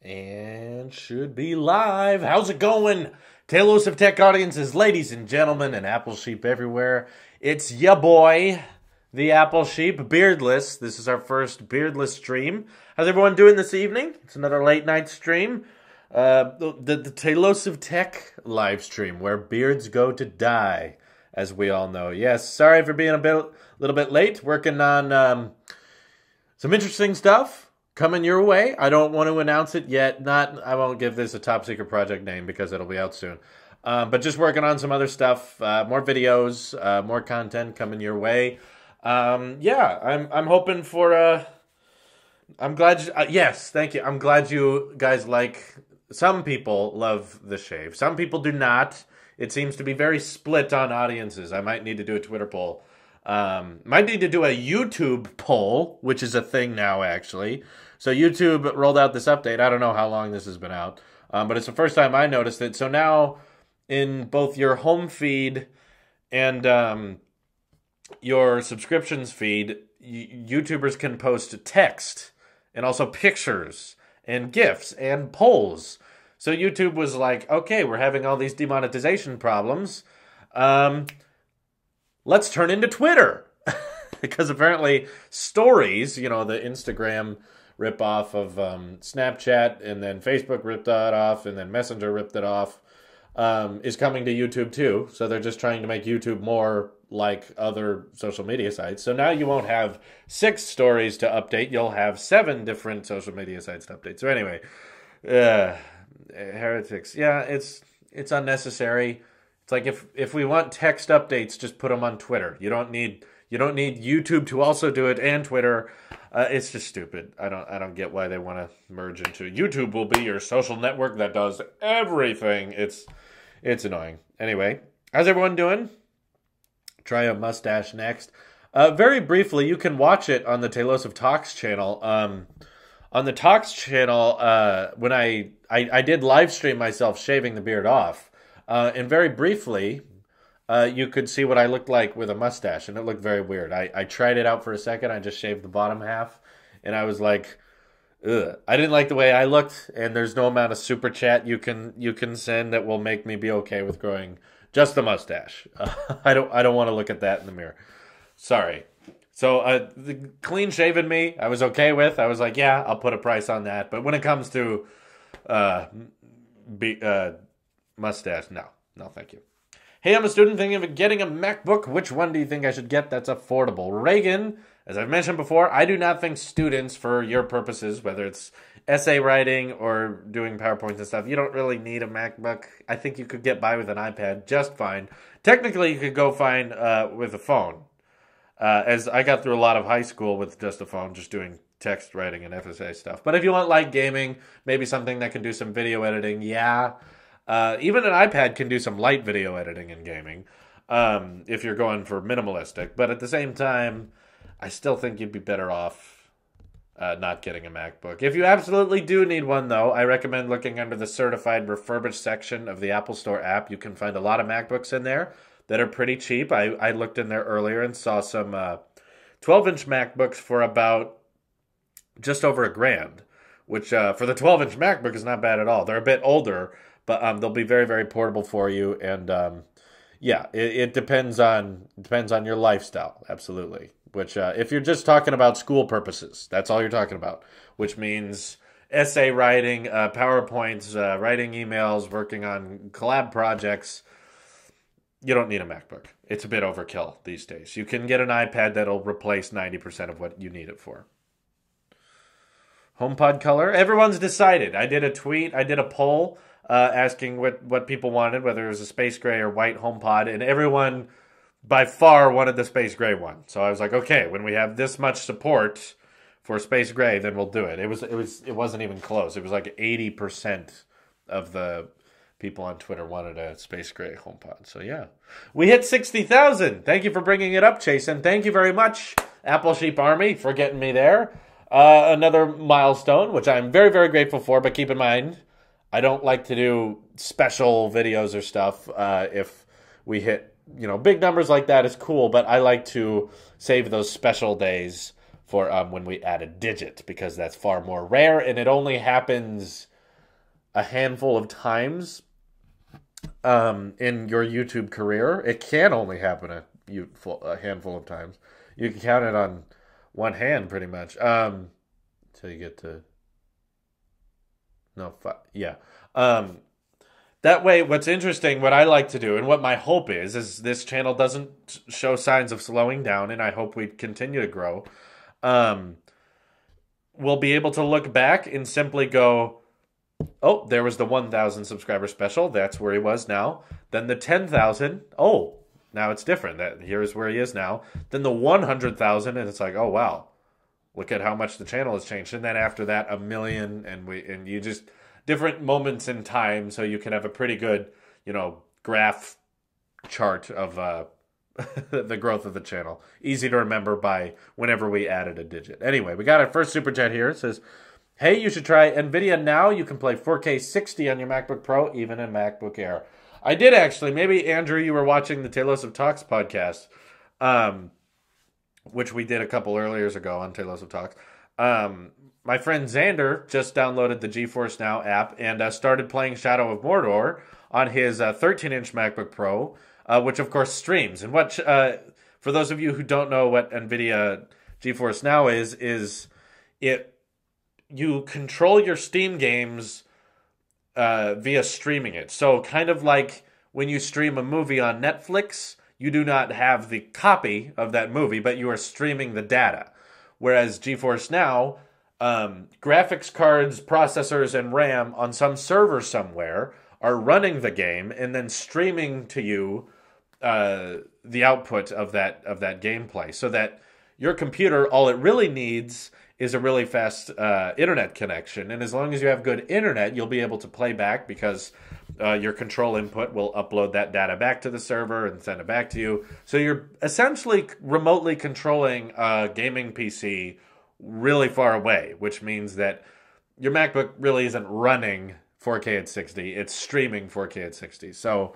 And should be live. How's it going? Talos of Tech audiences, ladies and gentlemen, and Apple Sheep everywhere. It's ya boy, the Apple Sheep, beardless. This is our first beardless stream. How's everyone doing this evening? It's another late night stream. The Talos of Tech live stream, where beards go to die, as we all know. Yes, sorry for being a little bit late. Working on some interesting stuff coming your way. I don't want to announce it yet. I won't give this a top secret project name because it'll be out soon. But just working on some other stuff, more videos, more content coming your way. Yeah, I'm hoping for. I'm glad. Yes, thank you. I'm glad you guys like. Some people love the shave. Some people do not. It seems to be very split on audiences. I might need to do a Twitter poll. Might need to do a YouTube poll, which is a thing now, actually. So YouTube rolled out this update. I don't know how long this has been out, but it's the first time I noticed it. So now in both your home feed and your subscriptions feed, YouTubers can post text and also pictures and GIFs and polls. So YouTube was like, okay, we're having all these demonetization problems. Let's turn into Twitter. Because apparently stories, you know, the Instagram ripoff of Snapchat, and then Facebook ripped that off, and then Messenger ripped it off, is coming to YouTube too. So they're just trying to make YouTube more like other social media sites. So now you won't have 6 stories to update. You'll have 7 different social media sites to update. So anyway, heretics. Yeah, it's unnecessary. It's like if we want text updates, just put them on Twitter. You don't need YouTube to also do it, and Twitter. It's just stupid. I don't get why they want to merge into YouTube will be your social network that does everything. It's annoying. Anyway, how's everyone doing? Try a mustache next. Very briefly, you can watch it on the Talos of Talks channel. On the Talks channel, when I did live stream myself shaving the beard off, and very briefly, you could see what I looked like with a mustache, and it looked very weird. I tried it out for a second. I just shaved the bottom half, and I was like, ugh. I didn't like the way I looked, and there's no amount of super chat you can send that will make me be okay with growing just the mustache. I don't want to look at that in the mirror. Sorry. So the clean shaven me, I was okay with. I was like, yeah, I'll put a price on that. But when it comes to mustache, no, thank you. Hey, I'm a student thinking of getting a MacBook. Which one do you think I should get that's affordable? Reagan, as I've mentioned before, I do not think students, for your purposes, whether it's essay writing or doing PowerPoints and stuff, you don't really need a MacBook. I think you could get by with an iPad just fine. Technically, you could go fine with a phone. As I got through a lot of high school with just a phone, just doing text writing and FSA stuff. But if you want light gaming, maybe something that can do some video editing, yeah. Even an iPad can do some light video editing and gaming, if you're going for minimalistic. But at the same time, I still think you'd be better off not getting a MacBook. If you absolutely do need one, though, I recommend looking under the certified refurbished section of the Apple Store app. You can find a lot of MacBooks in there that are pretty cheap. I looked in there earlier and saw some 12-inch MacBooks for about just over $1,000, which for the 12-inch MacBook is not bad at all. They're a bit older, but they'll be very, very portable for you. And yeah, it depends on your lifestyle, absolutely. Which if you're just talking about school purposes, that's all you're talking about. Which means essay writing, PowerPoints, writing emails, working on collab projects. You don't need a MacBook. It's a bit overkill these days. You can get an iPad that'll replace 90% of what you need it for. HomePod color. Everyone's decided. I did a tweet. I did a poll. Asking what people wanted, whether it was a space gray or white HomePod, and everyone by far wanted the space gray one. So I was like, okay, when we have this much support for space gray, then we'll do it. It wasn't even close. It was like 80% of the people on Twitter wanted a space gray HomePod. So yeah, we hit 60,000. Thank you for bringing it up, Chasen. Thank you very much, Apple Sheep Army, for getting me there. Another milestone, which I'm very, very grateful for. But keep in mind, I don't like to do special videos or stuff. If we hit, big numbers like that is cool, but I like to save those special days for when we add a digit, because that's far more rare, and it only happens a handful of times in your YouTube career. It can only happen a handful of times. You can count it on one hand, pretty much. Until you get to yeah. That way, what's interesting, what I like to do, and what my hope is this channel doesn't show signs of slowing down, and I hope we continue to grow. We'll be able to look back and simply go, oh, there was the 1,000 subscriber special. That's where he was now. Then the 10,000. Oh, now it's different. Here's where he is now. Then the 100,000, and it's like, oh, wow. Look at how much the channel has changed. And then after that, 1 million, and you just different moments in time, so you can have a pretty good, graph chart of the growth of the channel. Easy to remember by whenever we added a digit. Anyway, we got our first super chat here. It says, hey, you should try NVIDIA now. You can play 4K 60 on your MacBook Pro, even in MacBook Air. I did actually. Maybe, Andrew, you were watching the Telephoto Talks podcast, which we did a couple earlier ago on Telephoto Talks. My friend Xander just downloaded the GeForce Now app and started playing Shadow of Mordor on his 13-inch MacBook Pro, which, of course, streams. And what, for those of you who don't know what NVIDIA GeForce Now is you control your Steam games via streaming it. So kind of like when you stream a movie on Netflix, you do not have the copy of that movie, but you are streaming the data. Whereas GeForce Now, graphics cards, processors, and RAM on some server somewhere are running the game and then streaming to you the output of that gameplay, so that your computer, all it really needs is a really fast internet connection. And as long as you have good internet, you'll be able to play back, because your control input will upload that data back to the server and send it back to you. So you're essentially remotely controlling a gaming PC really far away, which means that your MacBook really isn't running 4K at 60. It's streaming 4K at 60. So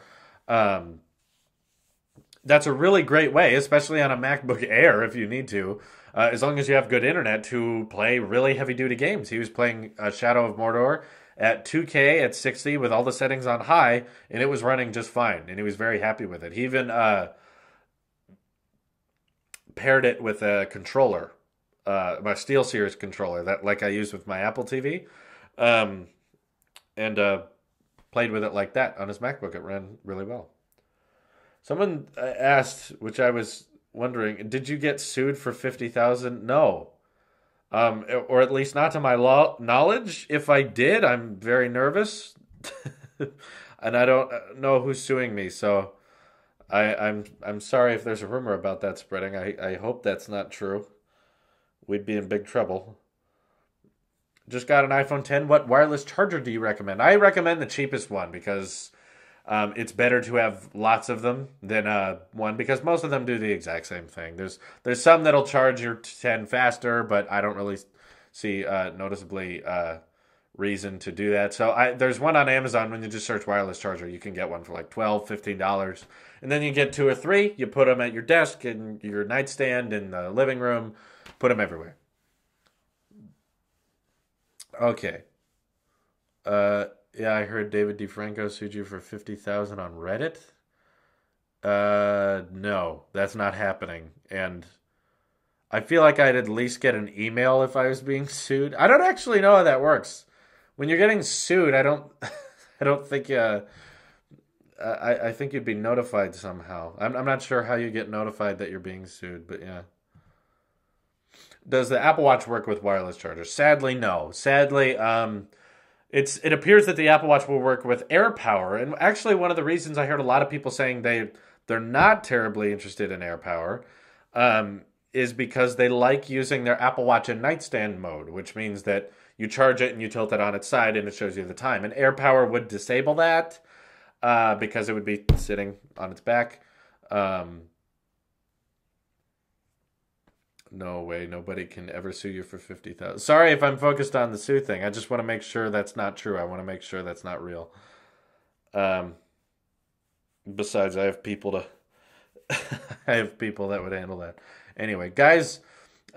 that's a really great way, especially on a MacBook Air if you need to, as long as you have good internet, to play really heavy-duty games. He was playing Shadow of Mordor at 2K at 60 with all the settings on high, and it was running just fine, and he was very happy with it. He even paired it with a controller, my SteelSeries controller, that like I use with my Apple TV, and played with it like that on his MacBook. It ran really well. Someone asked, which I was wondering, did you get sued for $50,000? No. Or at least not to my knowledge. If I did, I'm very nervous. And I don't know who's suing me, so I'm sorry if there's a rumor about that spreading. I hope that's not true. We'd be in big trouble. Just got an iPhone 10. What wireless charger do you recommend? I recommend the cheapest one, because it's better to have lots of them than one, because most of them do the exact same thing. There's some that'll charge your 10 faster, but I don't really see noticeably reason to do that. So there's one on Amazon. When you just search wireless charger, you can get one for like $12, $15. And then you get 2 or 3. You put them at your desk, in your nightstand, in the living room. Put them everywhere. Okay. Yeah, I heard David DeFranco sued you for $50,000 on Reddit. No, that's not happening. And I feel like I'd at least get an email if I was being sued. I don't actually know how that works. When you're getting sued, I don't think I think you'd be notified somehow. I'm not sure how you get notified that you're being sued, but yeah. Does the Apple Watch work with wireless chargers? Sadly, no. Sadly, it appears that the Apple Watch will work with AirPower. And actually, one of the reasons I heard a lot of people saying they're not terribly interested in AirPower is because they like using their Apple Watch in nightstand mode, which means that you charge it and you tilt it on its side and it shows you the time. And AirPower would disable that because it would be sitting on its back. No way, nobody can ever sue you for $50,000. Sorry if I'm focused on the sue thing. I just want to make sure that's not true. I want to make sure that's not real. Besides, I have people that would handle that. Anyway, guys,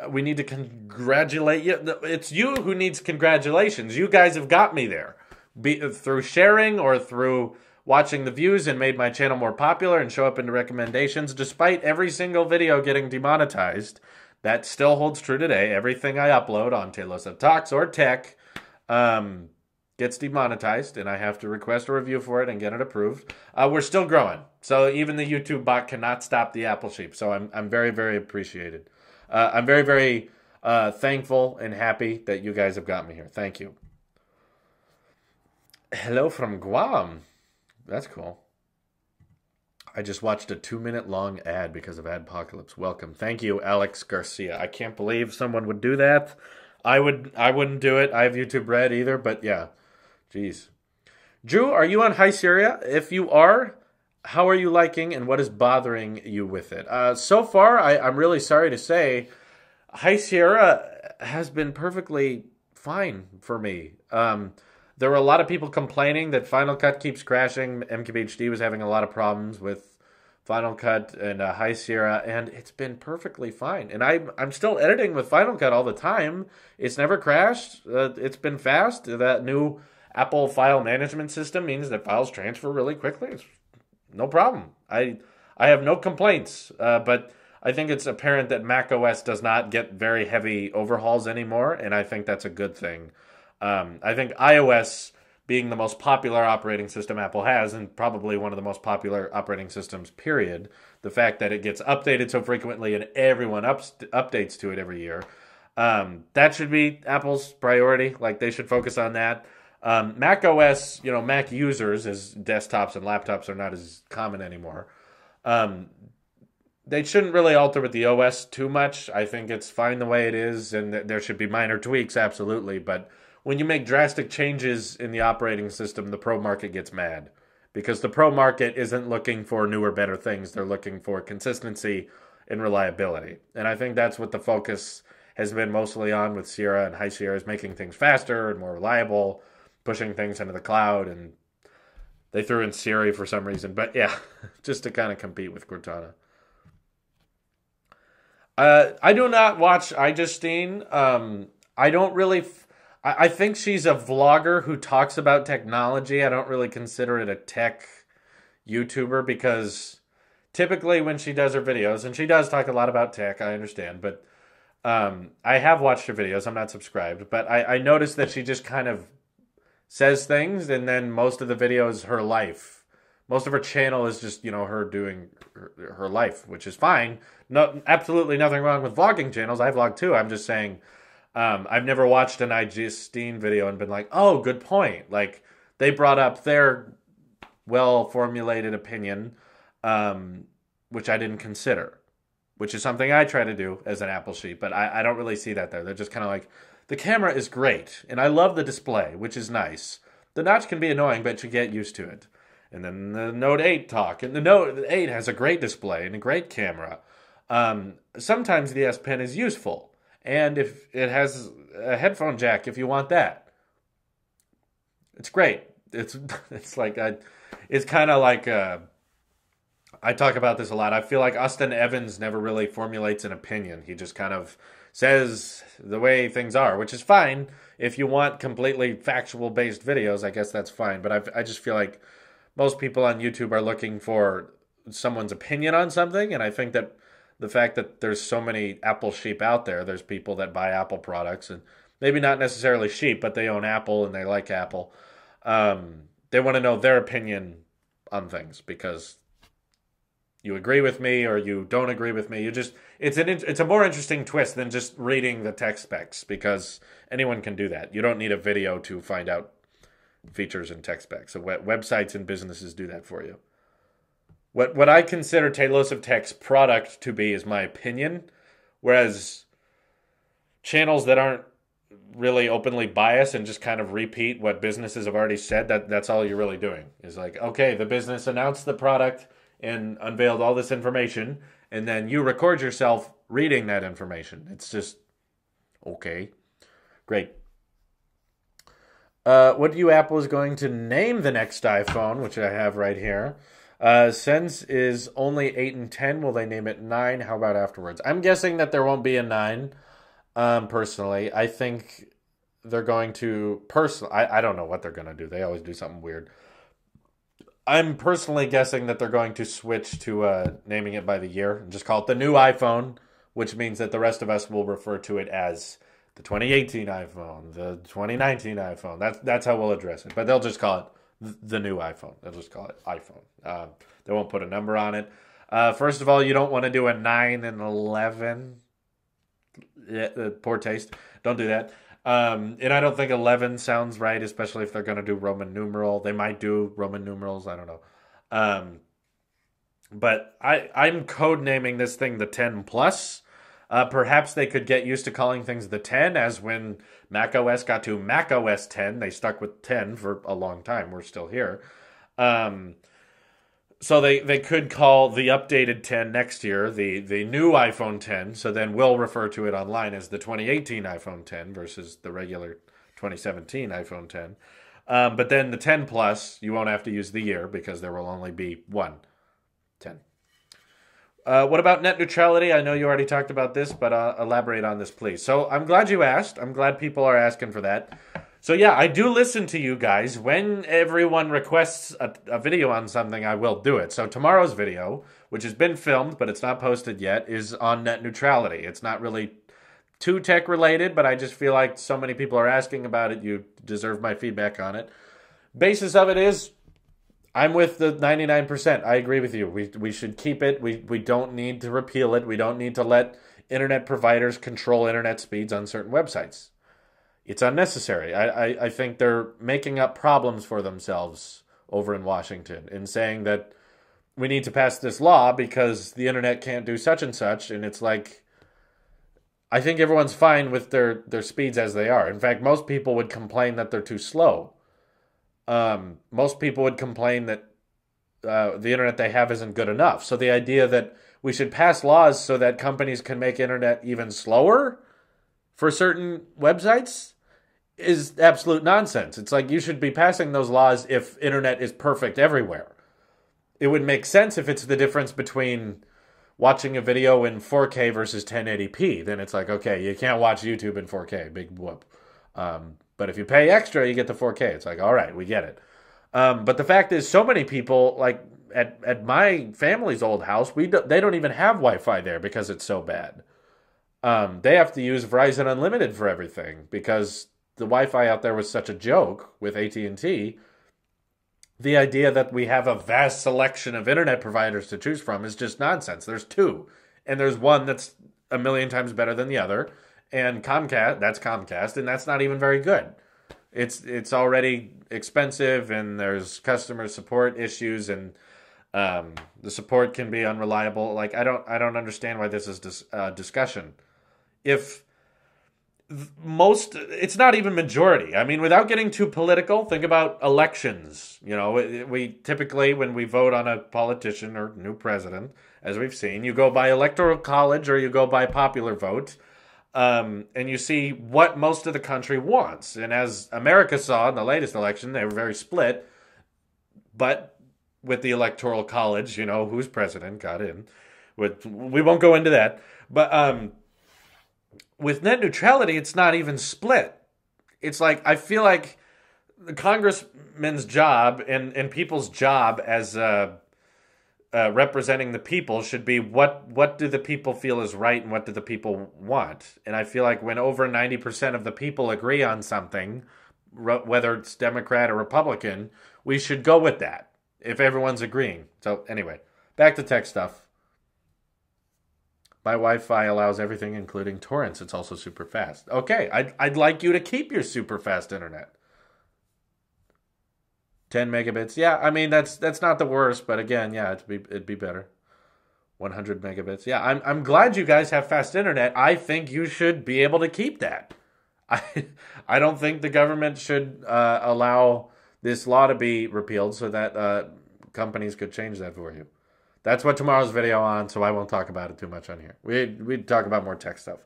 we need to congratulate you. It's you who needs congratulations. You guys have got me there. through sharing or through watching the views and made my channel more popular and show up in the recommendations, despite every single video getting demonetized. That still holds true today. Everything I upload on Telephoto Talks or Tech gets demonetized, and I have to request a review for it and get it approved. We're still growing, so even the YouTube bot cannot stop the Apple sheep. So I'm very, very appreciated. I'm very, very thankful and happy that you guys have got me here. Thank you. Hello from Guam. That's cool. I just watched a 2-minute long ad because of Adpocalypse. Welcome. Thank you, Alex Garcia. I can't believe someone would do that. I wouldn't do it. I have YouTube Red either, but yeah. Jeez. Drew, are you on High Sierra? If you are, how are you liking and what is bothering you with it? So far, I'm really sorry to say, High Sierra has been perfectly fine for me. There were a lot of people complaining that Final Cut keeps crashing. MKBHD was having a lot of problems with Final Cut and High Sierra, and it's been perfectly fine. And I'm still editing with Final Cut all the time. It's never crashed. It's been fast. That new Apple file management system means that files transfer really quickly. It's no problem. I have no complaints, but I think it's apparent that macOS does not get very heavy overhauls anymore, and I think that's a good thing. I think iOS, being the most popular operating system Apple has, and probably one of the most popular operating systems, period, the fact that it gets updated so frequently and everyone updates to it every year, that should be Apple's priority. Like, they should focus on that. Mac OS, Mac users, as desktops and laptops are not as common anymore, they shouldn't really alter with the OS too much. I think it's fine the way it is, and there should be minor tweaks, absolutely, but when you make drastic changes in the operating system, the pro market gets mad, because the pro market isn't looking for newer, better things. They're looking for consistency and reliability. And I think that's what the focus has been mostly on with Sierra and High Sierra, is making things faster and more reliable, pushing things into the cloud. And they threw in Siri for some reason. But yeah, just to kind of compete with Cortana. I do not watch iJustine. I don't really... I think she's a vlogger who talks about technology. I don't really consider it a tech YouTuber, because typically when she does her videos, and she does talk a lot about tech, I understand, but I have watched her videos. I'm not subscribed, but I noticed that she just kind of says things, and then most of the video is her life. Most of her channel is just, her doing her life, which is fine. No, absolutely nothing wrong with vlogging channels. I vlog too. I'm just saying... I've never watched an iJustine video and been like, oh, good point. Like, they brought up their well-formulated opinion, which I didn't consider, which is something I try to do as an Apple sheep, but I don't really see that there. They're just kind of like, the camera is great, and I love the display, which is nice. The notch can be annoying, but you get used to it. And then the Note 8 talk, and the Note 8 has a great display and a great camera. Sometimes the S Pen is useful. And if it has a headphone jack, if you want that, it's great. It's kind of like I talk about this a lot. I feel like Austin Evans never really formulates an opinion. He just kind of says the way things are, which is fine. If you want completely factual based videos, I guess that's fine. But I just feel like most people on YouTube are looking for someone's opinion on something, and I think that the fact that there's so many Apple sheep out there, there's people that buy Apple products, and maybe not necessarily sheep, but they own Apple and they like Apple. They want to know their opinion on things, because you agree with me or you don't agree with me. It's a more interesting twist than just reading the tech specs, because anyone can do that. You don't need a video to find out features and tech specs. So websites and businesses do that for you. What I consider Talos of Tech's product to be is my opinion, whereas channels that aren't really openly biased and just kind of repeat what businesses have already said, that's all you're really doing. Is like, okay, the business announced the product and unveiled all this information, and then you record yourself reading that information. It's just, okay, great. What do you Apple is going to name the next iPhone, which I have right here? Sense is only 8 and 10. Will they name it 9? How about afterwards? I'm guessing that there won't be a 9, personally. I think they're going to I don't know what they're going to do. They always do something weird. I'm personally guessing that they're going to switch to naming it by the year and just call it the new iPhone, which means that the rest of us will refer to it as the 2018 iPhone, the 2019 iPhone. That's how we'll address it. But they'll just call it the new iPhone. They'll just call it iPhone. They won't put a number on it. First of all, you don't want to do a 9 and 11. Yeah, poor taste. Don't do that. And I don't think 11 sounds right, especially if they're going to do Roman numeral. They might do Roman numerals. I don't know. But I'm code naming this thing the 10 Plus. Perhaps they could get used to calling things the 10, as when Mac OS got to Mac OS 10, they stuck with 10 for a long time. We're still here. So they could call the updated 10 next year the new iPhone 10. So then we'll refer to it online as the 2018 iPhone 10 versus the regular 2017 iPhone 10. But then the 10 Plus, you won't have to use the year because there will only be one 10. What about net neutrality? I know you already talked about this, but elaborate on this, please. So I'm glad you asked. I'm glad people are asking for that. So yeah, I do listen to you guys. When everyone requests a video on something, I will do it. So tomorrow's video, which has been filmed, but it's not posted yet, is on net neutrality. It's not really too tech related, but I just feel like so many people are asking about it, you deserve my feedback on it. Basis of it is, I'm with the 99%. I agree with you. We should keep it. We don't need to repeal it. We don't need to let internet providers control internet speeds on certain websites. It's unnecessary. I think they're making up problems for themselves over in Washington in saying that we need to pass this law because the internet can't do such and such. And it's like, I think everyone's fine with their speeds as they are. In fact, most people would complain that they're too slow. Most people would complain that the internet they have isn't good enough. So the idea that we should pass laws so that companies can make internet even slower for certain websites is absolute nonsense. It's like you should be passing those laws if internet is perfect everywhere. It would make sense if it's the difference between watching a video in 4K versus 1080p. Then it's like, okay, you can't watch YouTube in 4K. Big whoop. But if you pay extra, you get the 4K. It's like, all right, we get it. But the fact is, so many people, like at my family's old house, they don't even have Wi-Fi there because it's so bad. They have to use Verizon Unlimited for everything because the Wi-Fi out there was such a joke with AT&T. The idea that we have a vast selection of internet providers to choose from is just nonsense. There's two, and there's one that's a million times better than the other. And that's Comcast, and that's not even very good. It's already expensive, and there's customer support issues, and the support can be unreliable. Like I don't understand why this is discussion. If it's not even majority. I mean, without getting too political, think about elections. You know, we typically, when we vote on a politician or new president, as we've seen, you go by electoral college or you go by popular vote, and you see what most of the country wants. And as America saw in the latest election, they were very split. But with the electoral college, you know, who's president got in. We won't go into that. But with net neutrality, it's not even split. It's like, I feel like the congressman's job and people's job as representing the people should be what do the people feel is right and what do the people want. And I feel like when over 90% of the people agree on something, whether it's Democrat or Republican, we should go with that if everyone's agreeing. So anyway, back to tech stuff. My Wi-Fi allows everything, including torrents. It's also super fast. Okay, I'd like you to keep your super fast internet. 10 megabits. Yeah, I mean that's not the worst, but again, yeah, it'd be better. 100 megabits. Yeah, I'm glad you guys have fast internet. I think you should be able to keep that. I don't think the government should allow this law to be repealed so that companies could change that for you. That's what tomorrow's video on, so I won't talk about it too much on here. We'd talk about more tech stuff.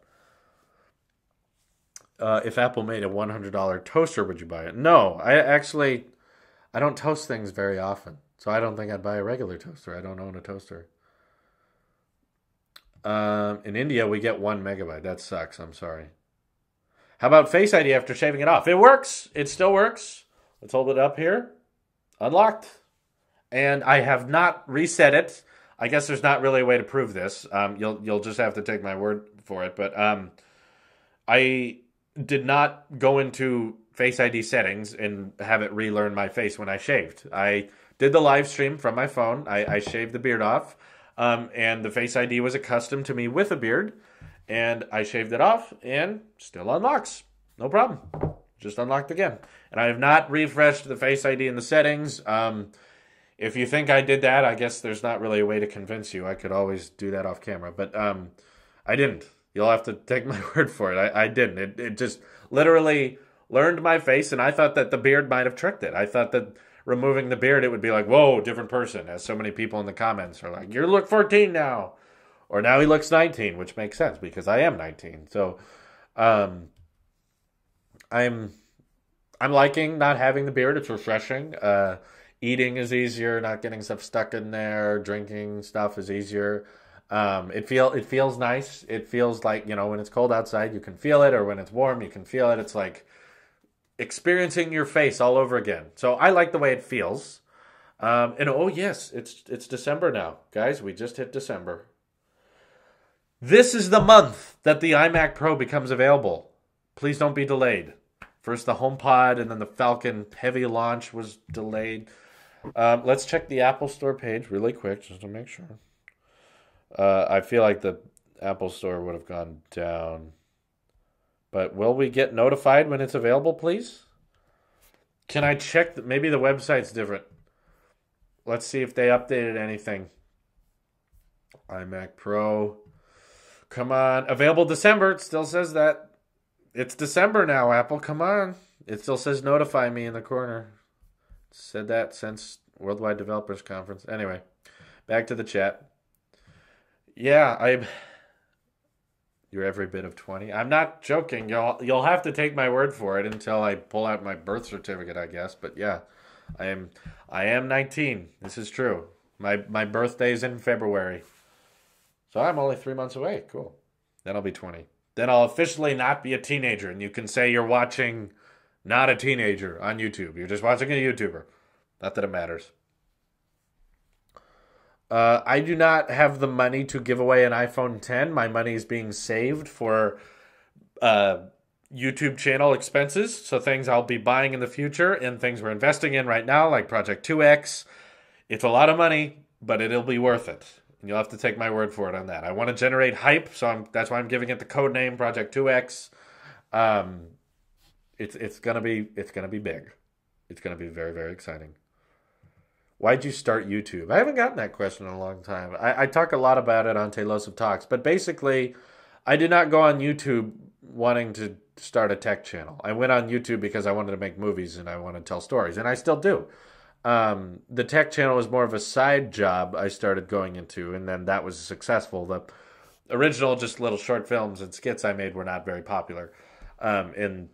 If Apple made a $100 toaster, would you buy it? No, I don't toast things very often, so I don't think I'd buy a regular toaster. I don't own a toaster. In India, we get 1 megabyte. That sucks. I'm sorry. How about Face ID after shaving it off? It works. It still works. Let's hold it up here. Unlocked. And I have not reset it. I guess there's not really a way to prove this. You'll just have to take my word for it. But I did not go into Face ID settings and have it relearn my face when I shaved. I did the live stream from my phone. I shaved the beard off. And the Face ID was accustomed to me with a beard. And I shaved it off and still unlocks. No problem. Just unlocked again. And I have not refreshed the Face ID in the settings. If you think I did that, I guess there's not really a way to convince you. I could always do that off camera. But I didn't. You'll have to take my word for it. I didn't. It just literally learned my face, and I thought that the beard might have tricked it. I thought that removing the beard, it would be like, whoa, different person, as so many people in the comments are like, you look 14 now. Or now he looks 19, which makes sense because I am 19. So I'm liking not having the beard. It's refreshing. Eating is easier, not getting stuff stuck in there. Drinking stuff is easier. It feels nice. It feels like, when it's cold outside, you can feel it, or when it's warm, you can feel it. It's like experiencing your face all over again. So I like the way it feels. And oh yes, it's December now, guys. We just hit December. This is the month that the iMac Pro becomes available. Please don't be delayed. First the HomePod, and then the Falcon Heavy launch was delayed. Let's check the Apple Store page really quick just to make sure. I feel like the Apple Store would have gone down. But will we get notified when it's available, please? Can I check? Maybe the website's different. Let's see if they updated anything. iMac Pro. Come on. Available December. It still says that. It's December now, Apple. Come on. It still says notify me in the corner. It's said that since Worldwide Developers Conference. Anyway, back to the chat. Yeah, you're every bit of 20. I'm not joking. You'll have to take my word for it until I pull out my birth certificate, I guess. But yeah, I am 19. This is true. My birthday's in February. So I'm only 3 months away. Cool. Then I'll be 20. Then I'll officially not be a teenager, and you can say you're watching not a teenager on YouTube. You're just watching a YouTuber. Not that it matters. I do not have the money to give away an iPhone 10. My money is being saved for YouTube channel expenses. So things I'll be buying in the future and things we're investing in right now, like Project 2X. It's a lot of money, but it'll be worth it. And you'll have to take my word for it on that. I want to generate hype, so that's why I'm giving it the code name Project 2X. It's gonna be big. It's gonna be very, very exciting. Why'd you start YouTube? I haven't gotten that question in a long time. I talk a lot about it on Telephoto Talks, but basically, I did not go on YouTube wanting to start a tech channel. I went on YouTube because I wanted to make movies and I want to tell stories, and I still do. The tech channel was more of a side job I started going into, and then that was successful. The original just little short films and skits I made were not very popular, and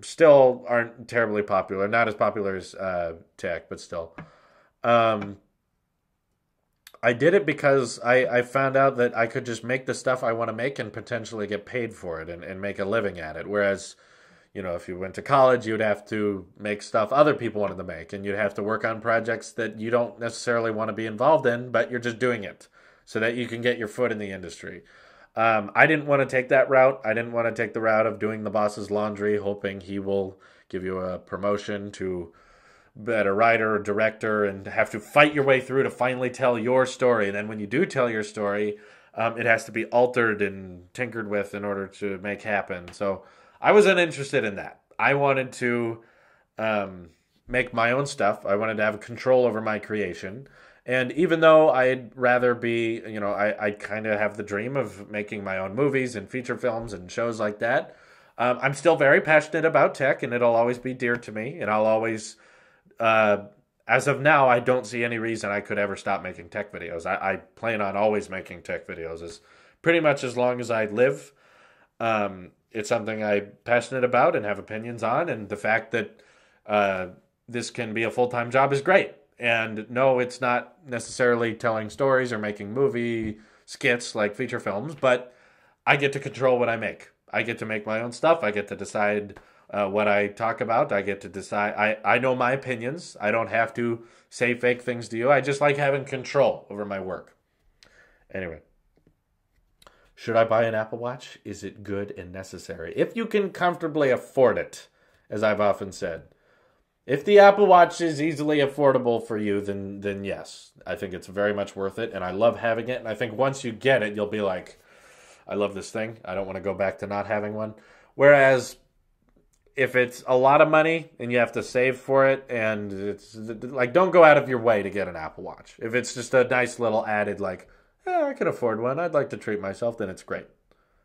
still aren't terribly popular. Not as popular as tech, but still. I did it because I found out that I could just make the stuff I want to make and potentially get paid for it and make a living at it. Whereas, if you went to college, you'd have to make stuff other people wanted to make, and you'd have to work on projects that you don't necessarily want to be involved in, but you're just doing it so that you can get your foot in the industry. I didn't want to take that route. I didn't want to take the route of doing the boss's laundry, hoping he will give you a promotion to better writer or director and have to fight your way through to finally tell your story. And then when you do tell your story, it has to be altered and tinkered with in order to make happen. So I wasn't interested in that. I wanted to make my own stuff. I wanted to have control over my creation. And even though I'd rather be, I kind of have the dream of making my own movies and feature films and shows like that, I'm still very passionate about tech, and it'll always be dear to me. And I'll always, as of now, I don't see any reason I could ever stop making tech videos. I plan on always making tech videos as pretty much as long as I live. It's something I'm passionate about and have opinions on. And the fact that this can be a full-time job is great. And no, it's not necessarily telling stories or making movie skits like feature films, but I get to control what I make. I get to make my own stuff. I get to decide what I talk about. I get to decide. I know my opinions. I don't have to say fake things to you. I just like having control over my work. Anyway, should I buy an Apple Watch? Is it good and necessary? If you can comfortably afford it, as I've often said. If the Apple Watch is easily affordable for you, then yes. I think it's very much worth it, and I love having it. And I think once you get it, you'll be like, I love this thing. I don't want to go back to not having one. Whereas if it's a lot of money and you have to save for it, and it's like, don't go out of your way to get an Apple Watch. If it's just a nice little added, like, I can afford one, I'd like to treat myself, then it's great.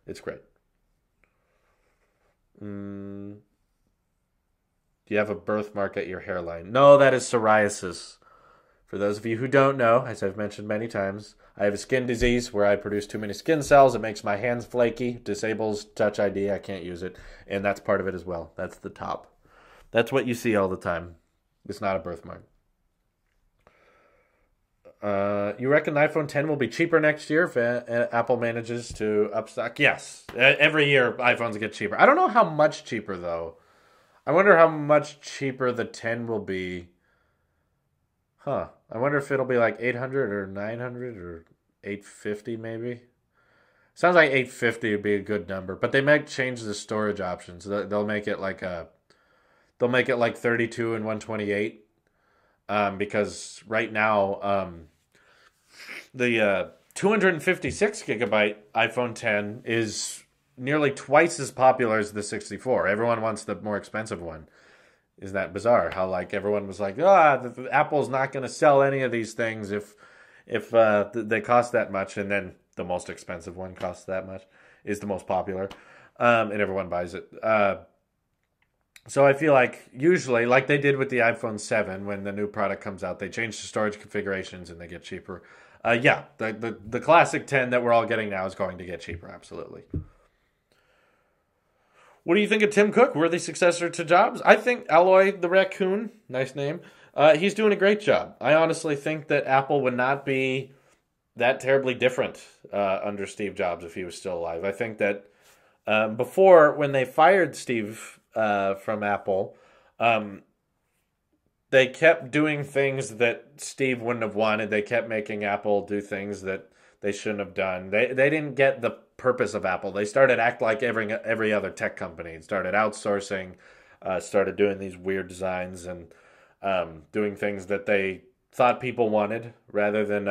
It's great. Do you have a birthmark at your hairline? No, that is psoriasis. For those of you who don't know, as I've mentioned many times, I have a skin disease where I produce too many skin cells. It makes my hands flaky, disables Touch ID. I can't use it. And that's part of it as well. That's the top. That's what you see all the time. It's not a birthmark. You reckon the iPhone 10 will be cheaper next year if Apple manages to upstock? Yes. Every year, iPhones get cheaper. I don't know how much cheaper, though. I wonder how much cheaper the 10 will be. I wonder if it'll be like 800 or 900 or 850 maybe. Sounds like 850 would be a good number, but they might change the storage options. They'll make it like 32 and 128. Because right now the 256 gigabyte iPhone 10 is nearly twice as popular as the 64. Everyone wants the more expensive one. Isn't that bizarre? How like everyone was like, Apple's not going to sell any of these things if they cost that much, and then the most expensive one costs that much, is the most popular, and everyone buys it. So I feel like usually, like they did with the iPhone 7, when the new product comes out, they change the storage configurations and they get cheaper. The classic 10 that we're all getting now is going to get cheaper, absolutely. What do you think of Tim Cook, worthy successor to Jobs? I think Alloy the Raccoon, nice name, he's doing a great job. I honestly think that Apple would not be that terribly different under Steve Jobs if he was still alive. I think that before, when they fired Steve from Apple, they kept doing things that Steve wouldn't have wanted. They kept making Apple do things that they shouldn't have done. They didn't get the purpose of Apple. They started to act like every other tech company. Started outsourcing, started doing these weird designs and doing things that they thought people wanted rather than...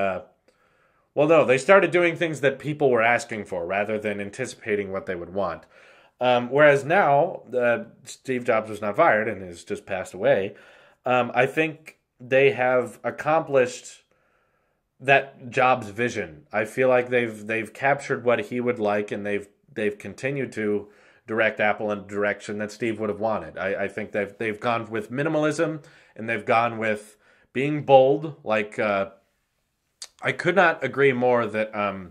they started doing things that people were asking for rather than anticipating what they would want. Whereas now, Steve Jobs was not fired and has just passed away. I think they have accomplished that Jobs' vision. I feel like they've captured what he would like, and they've continued to direct Apple in a direction that Steve would have wanted. I think they've gone with minimalism, and they've gone with being bold. Like I could not agree more that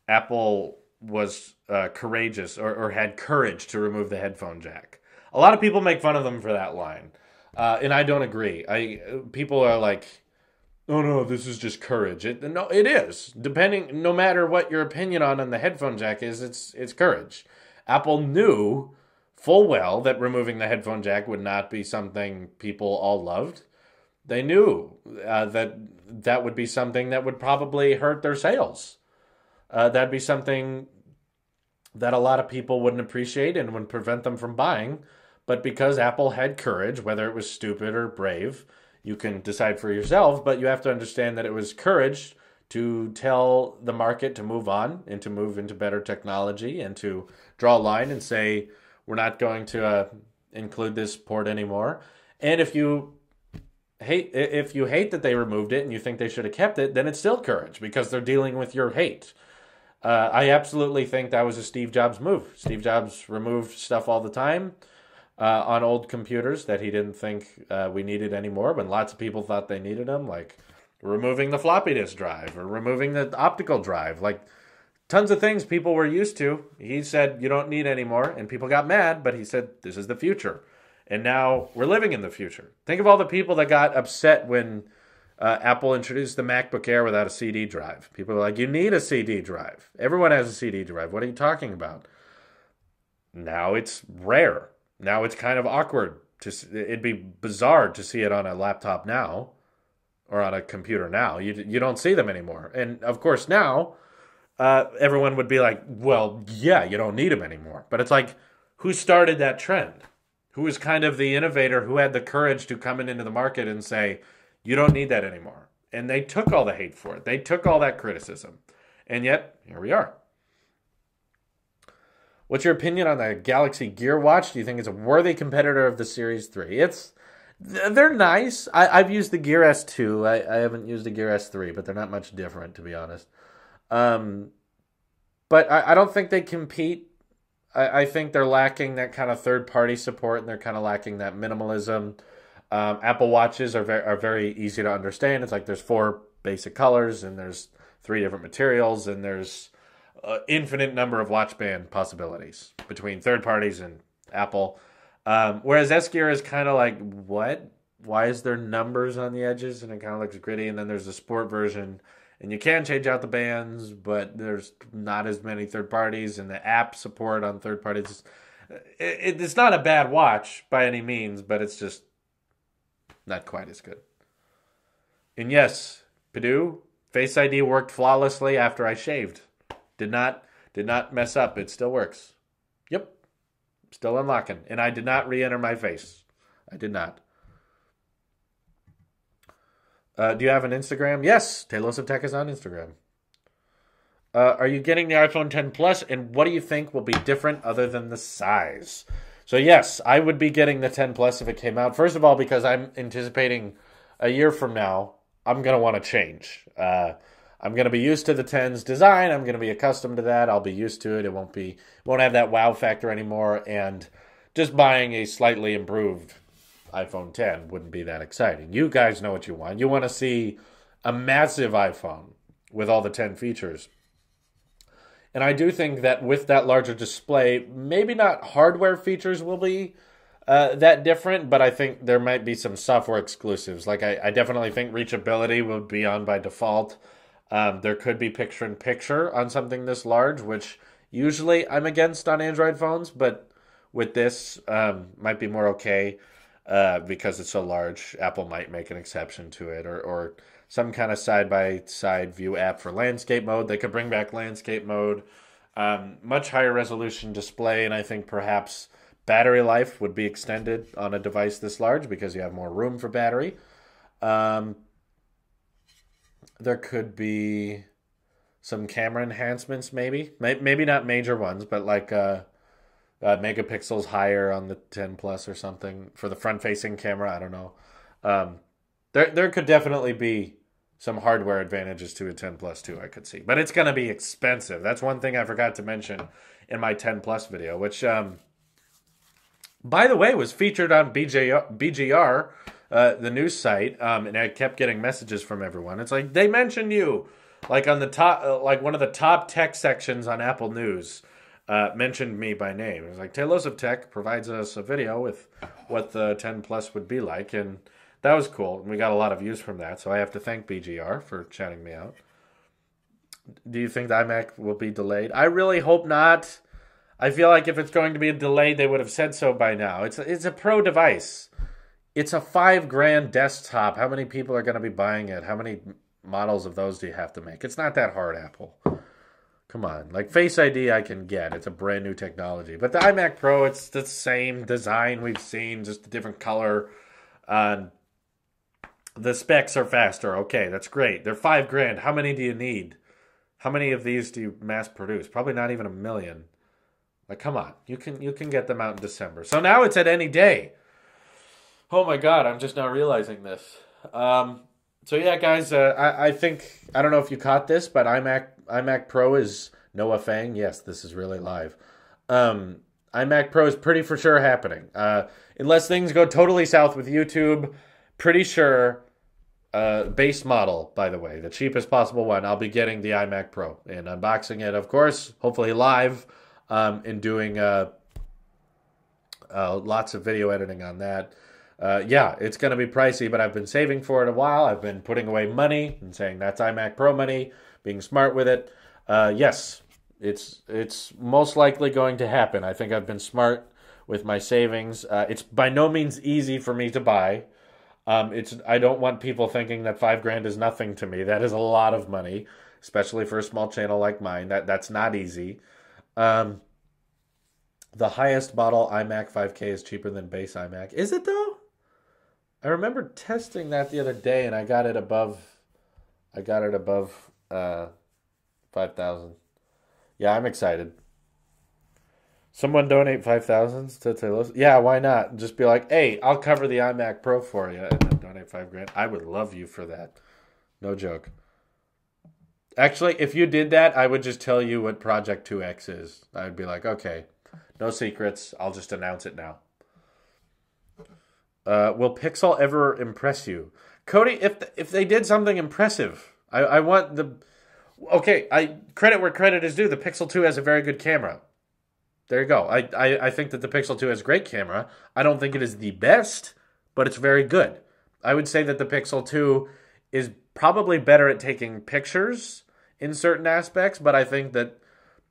Apple was courageous or had courage to remove the headphone jack. A lot of people make fun of them for that line, and I don't agree. People are like, "Oh no, this is just courage." No, it is. No matter what your opinion on the headphone jack is, it's courage. Apple knew full well that removing the headphone jack would not be something people all loved. They knew that would be something that would probably hurt their sales. That'd be something that a lot of people wouldn't appreciate and would prevent them from buying. But because Apple had courage, whether it was stupid or brave, you can decide for yourself, but you have to understand that it was courage to tell the market to move on and to move into better technology and to draw a line and say, we're not going to include this port anymore. And if you hate that they removed it and you think they should have kept it, then it's still courage because they're dealing with your hate. I absolutely think that was a Steve Jobs move. Steve Jobs removed stuff all the time on old computers that he didn't think we needed anymore, when lots of people thought they needed them, like removing the floppy disk drive or removing the optical drive. Like tons of things people were used to. He said, you don't need anymore, and people got mad, but he said, this is the future. And now we're living in the future. Think of all the people that got upset when Apple introduced the MacBook Air without a CD drive. People are like, you need a CD drive. Everyone has a CD drive. What are you talking about? Now it's rare. Now it's kind of awkward. It'd be bizarre to see it on a laptop now or on a computer now. You don't see them anymore. And of course now, everyone would be like, well, yeah, you don't need them anymore. But it's like, who started that trend? Who was kind of the innovator who had the courage to come into the market and say, you don't need that anymore? And they took all the hate for it. They took all that criticism. And yet, here we are. What's your opinion on the Galaxy Gear Watch? Do you think it's a worthy competitor of the Series 3? They're nice. I've used the Gear S2. I haven't used the Gear S3, but they're not much different, to be honest. But I don't think they compete. I think they're lacking that kind of third-party support, and they're kind of lacking that minimalism. Apple Watches are very easy to understand. It's like there's 4 basic colors, and there's 3 different materials, and there's infinite number of watch band possibilities between third parties and Apple. Whereas S-Gear is kind of like, what? Why is there numbers on the edges? And it kind of looks gritty. And then there's the sport version. And you can change out the bands, but there's not as many third parties. And the app support on third parties. It's not a bad watch by any means, but it's just not quite as good. And yes, Purdue, Face ID worked flawlessly after I shaved. Did not mess up. It still works. Yep. Still unlocking. And I did not re-enter my face. I did not. Do you have an Instagram? Yes. Telos of Tech is on Instagram. Are you getting the iPhone 10 Plus? And what do you think will be different other than the size? So yes, I would be getting the 10 Plus if it came out. First of all, because I'm anticipating a year from now, I'm going to want to change. I'm going to be used to the 10's design. I'm going to be accustomed to that. I'll be used to it. It won't have that wow factor anymore. And just buying a slightly improved iPhone 10 wouldn't be that exciting. You guys know what you want. You want to see a massive iPhone with all the 10 features. And I do think that with that larger display, maybe not hardware features will be that different, but I think there might be some software exclusives. Like I definitely think reachability will be on by default. There could be picture-in-picture on something this large, which usually I'm against on Android phones, but with this, might be more okay because it's so large. Apple might make an exception to it, or some kind of side-by-side view app for landscape mode. They could bring back landscape mode, much higher resolution display, and I think perhaps battery life would be extended on a device this large because you have more room for battery. There could be some camera enhancements, maybe not major ones, but like megapixels higher on the 10 Plus or something for the front-facing camera. I don't know. There could definitely be some hardware advantages to a 10 Plus too, I could see. But it's going to be expensive. That's one thing I forgot to mention in my 10 Plus video, which, by the way, was featured on BGR, the news site, and I kept getting messages from everyone. It's like, they mentioned you. Like on the top, like one of the top tech sections on Apple News mentioned me by name. It was like, Telos of Tech provides us a video with what the 10 Plus would be like, and that was cool. And we got a lot of views from that, so I have to thank BGR for shouting me out. Do you think the iMac will be delayed? I really hope not. I feel like if it's going to be delayed, they would have said so by now. It's a pro device. It's a $5,000 desktop. How many people are going to be buying it? How many models of those do you have to make? It's not that hard, Apple. Come on. Like Face ID I can get. It's a brand new technology. But the iMac Pro, it's the same design we've seen, just a different color. The specs are faster. Okay, that's great. They're $5,000. How many do you need? How many of these do you mass produce? Probably not even 1 million. Like, come on. You can get them out in December. So now it's at any day. Oh my God, I'm just now realizing this. So yeah, guys, I think, I don't know if you caught this, but iMac Pro is Noah Fang. Yes, this is really live. iMac Pro is pretty for sure happening. Unless things go totally south with YouTube, pretty sure, base model, by the way, the cheapest possible one, I'll be getting the iMac Pro and unboxing it, of course, hopefully live, and doing lots of video editing on that. Yeah, it's going to be pricey, but I've been saving for it a while. I've been putting away money and saying that's iMac Pro money, being smart with it. Yes, It's most likely going to happen. I think I've been smart with my savings. It's by no means easy for me to buy. I don't want people thinking that $5,000 is nothing to me. That is a lot of money, especially for a small channel like mine. That's not easy. The highest model iMac 5K is cheaper than base iMac. Is it though? I remember testing that the other day, and I got it above 5,000. Yeah, I'm excited. Someone donate 5,000 to Telos. Yeah, why not? Just be like, hey, I'll cover the iMac Pro for you, and then donate $5,000. I would love you for that. No joke. Actually, if you did that, I would just tell you what Project 2X is. I would be like, okay, no secrets. I'll just announce it now. Will Pixel ever impress you? Cody, if they did something impressive, I want the... Okay, I credit where credit is due. The Pixel 2 has a very good camera. There you go. I think that the Pixel 2 has a great camera. I don't think it is the best, but it's very good. I would say that the Pixel 2 is probably better at taking pictures in certain aspects, but I think that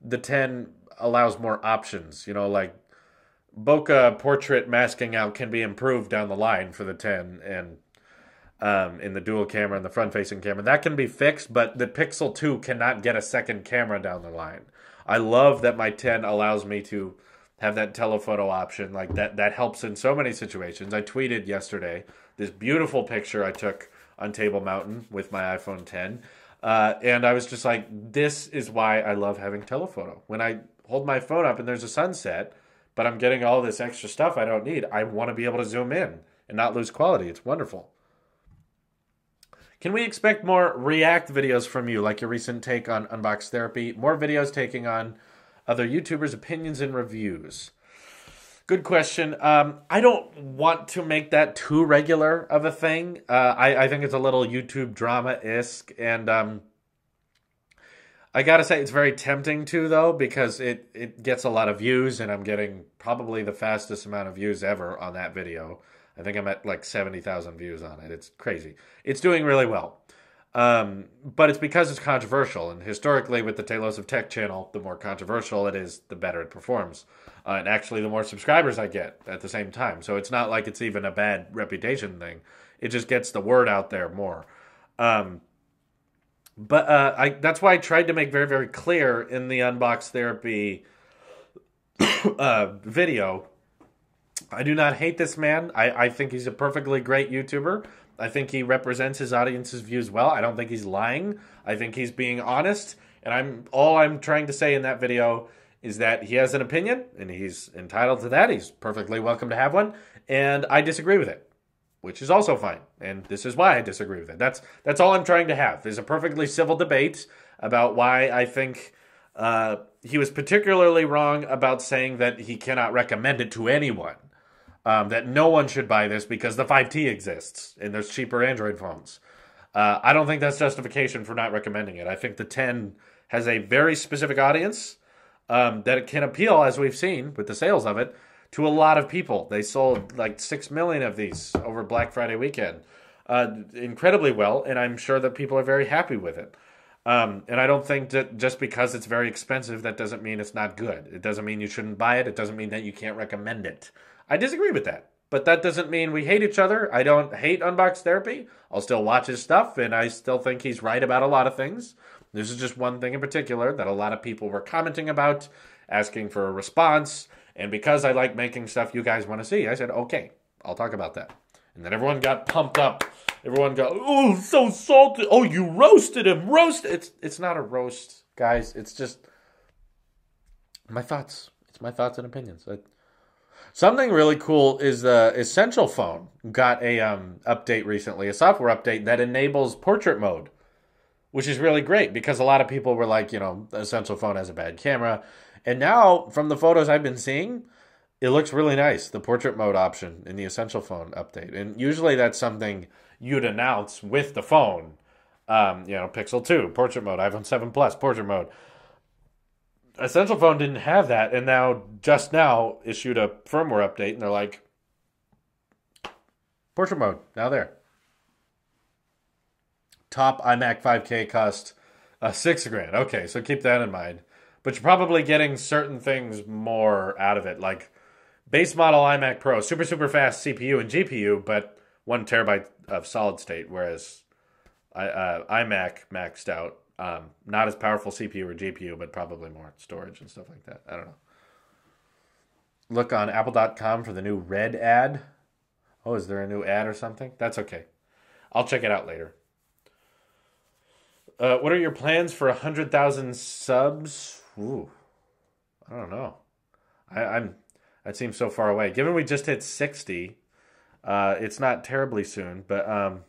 the 10 allows more options. You know, like bokeh portrait masking out can be improved down the line for the 10, and in the dual camera and the front-facing camera. That can be fixed, but the Pixel 2 cannot get a second camera down the line. I love that my 10 allows me to have that telephoto option. Like that helps in so many situations. I tweeted yesterday this beautiful picture I took on Table Mountain with my iPhone 10. And I was just like, this is why I love having telephoto. When I hold my phone up and there's a sunset, but I'm getting all this extra stuff I don't need, I want to be able to zoom in and not lose quality. It's wonderful. Can we expect more react videos from you, like your recent take on Unbox Therapy? More videos taking on other YouTubers' opinions and reviews? Good question. I don't want to make that too regular of a thing. I think it's a little YouTube drama-esque, and I gotta say it's very tempting to, though, because it gets a lot of views, and I'm getting probably the fastest amount of views ever on that video. I think I'm at like 70,000 views on it. It's crazy. It's doing really well. But it's because it's controversial. And historically, with the Talos of Tech channel, the more controversial it is, the better it performs. And actually, the more subscribers I get at the same time. So it's not like it's even a bad reputation thing. It just gets the word out there more. That's why I tried to make very, very clear in the Unbox Therapy video. I do not hate this man. I think he's a perfectly great YouTuber. I think he represents his audience's views well. I don't think he's lying. I think he's being honest. And all I'm trying to say in that video is that he has an opinion, and he's entitled to that. He's perfectly welcome to have one. And I disagree with it, which is also fine. And this is why I disagree with it. That's all I'm trying to have, is a perfectly civil debate about why I think he was particularly wrong about saying that he cannot recommend it to anyone. That no one should buy this because the 5T exists and there's cheaper Android phones. I don't think that's justification for not recommending it. I think the 10 has a very specific audience that it can appeal, as we've seen with the sales of it, to a lot of people. They sold like 6 million of these over Black Friday weekend. Incredibly well, and I'm sure that people are very happy with it. And I don't think that just because it's very expensive, that doesn't mean it's not good. It doesn't mean you shouldn't buy it. It doesn't mean that you can't recommend it. I disagree with that. But that doesn't mean we hate each other. I don't hate Unbox Therapy. I'll still watch his stuff, and I still think he's right about a lot of things. This is just one thing in particular that a lot of people were commenting about, asking for a response. And because I like making stuff you guys want to see, I said, okay, I'll talk about that. And then everyone got pumped up. Everyone got, oh, so salty. Oh, you roasted him. It's not a roast, guys. It's just my thoughts. It's my thoughts and opinions. Something really cool is the Essential phone got a update recently, a software update that enables portrait mode, which is really great because a lot of people were like, the Essential phone has a bad camera. And now, from the photos I've been seeing, it looks really nice, the portrait mode option in the Essential phone update. And usually that's something you'd announce with the phone. Pixel 2, portrait mode, iPhone 7 Plus, portrait mode. Essential phone didn't have that, and just now issued a firmware update, and they're like, portrait mode, now there. Top iMac 5K cost $6,000. Okay, so keep that in mind. but you're probably getting certain things more out of it, like base model iMac Pro, super, super fast CPU and GPU, but 1 terabyte of solid state, whereas iMac maxed out, not as powerful CPU or GPU, but probably more storage and stuff like that. I don't know. Look on apple.com for the new red ad. Oh, is there a new ad or something? That's okay. I'll check it out later. What are your plans for 100,000 subs? Ooh, I don't know. I'm that seems so far away. Given we just hit 60, it's not terribly soon, but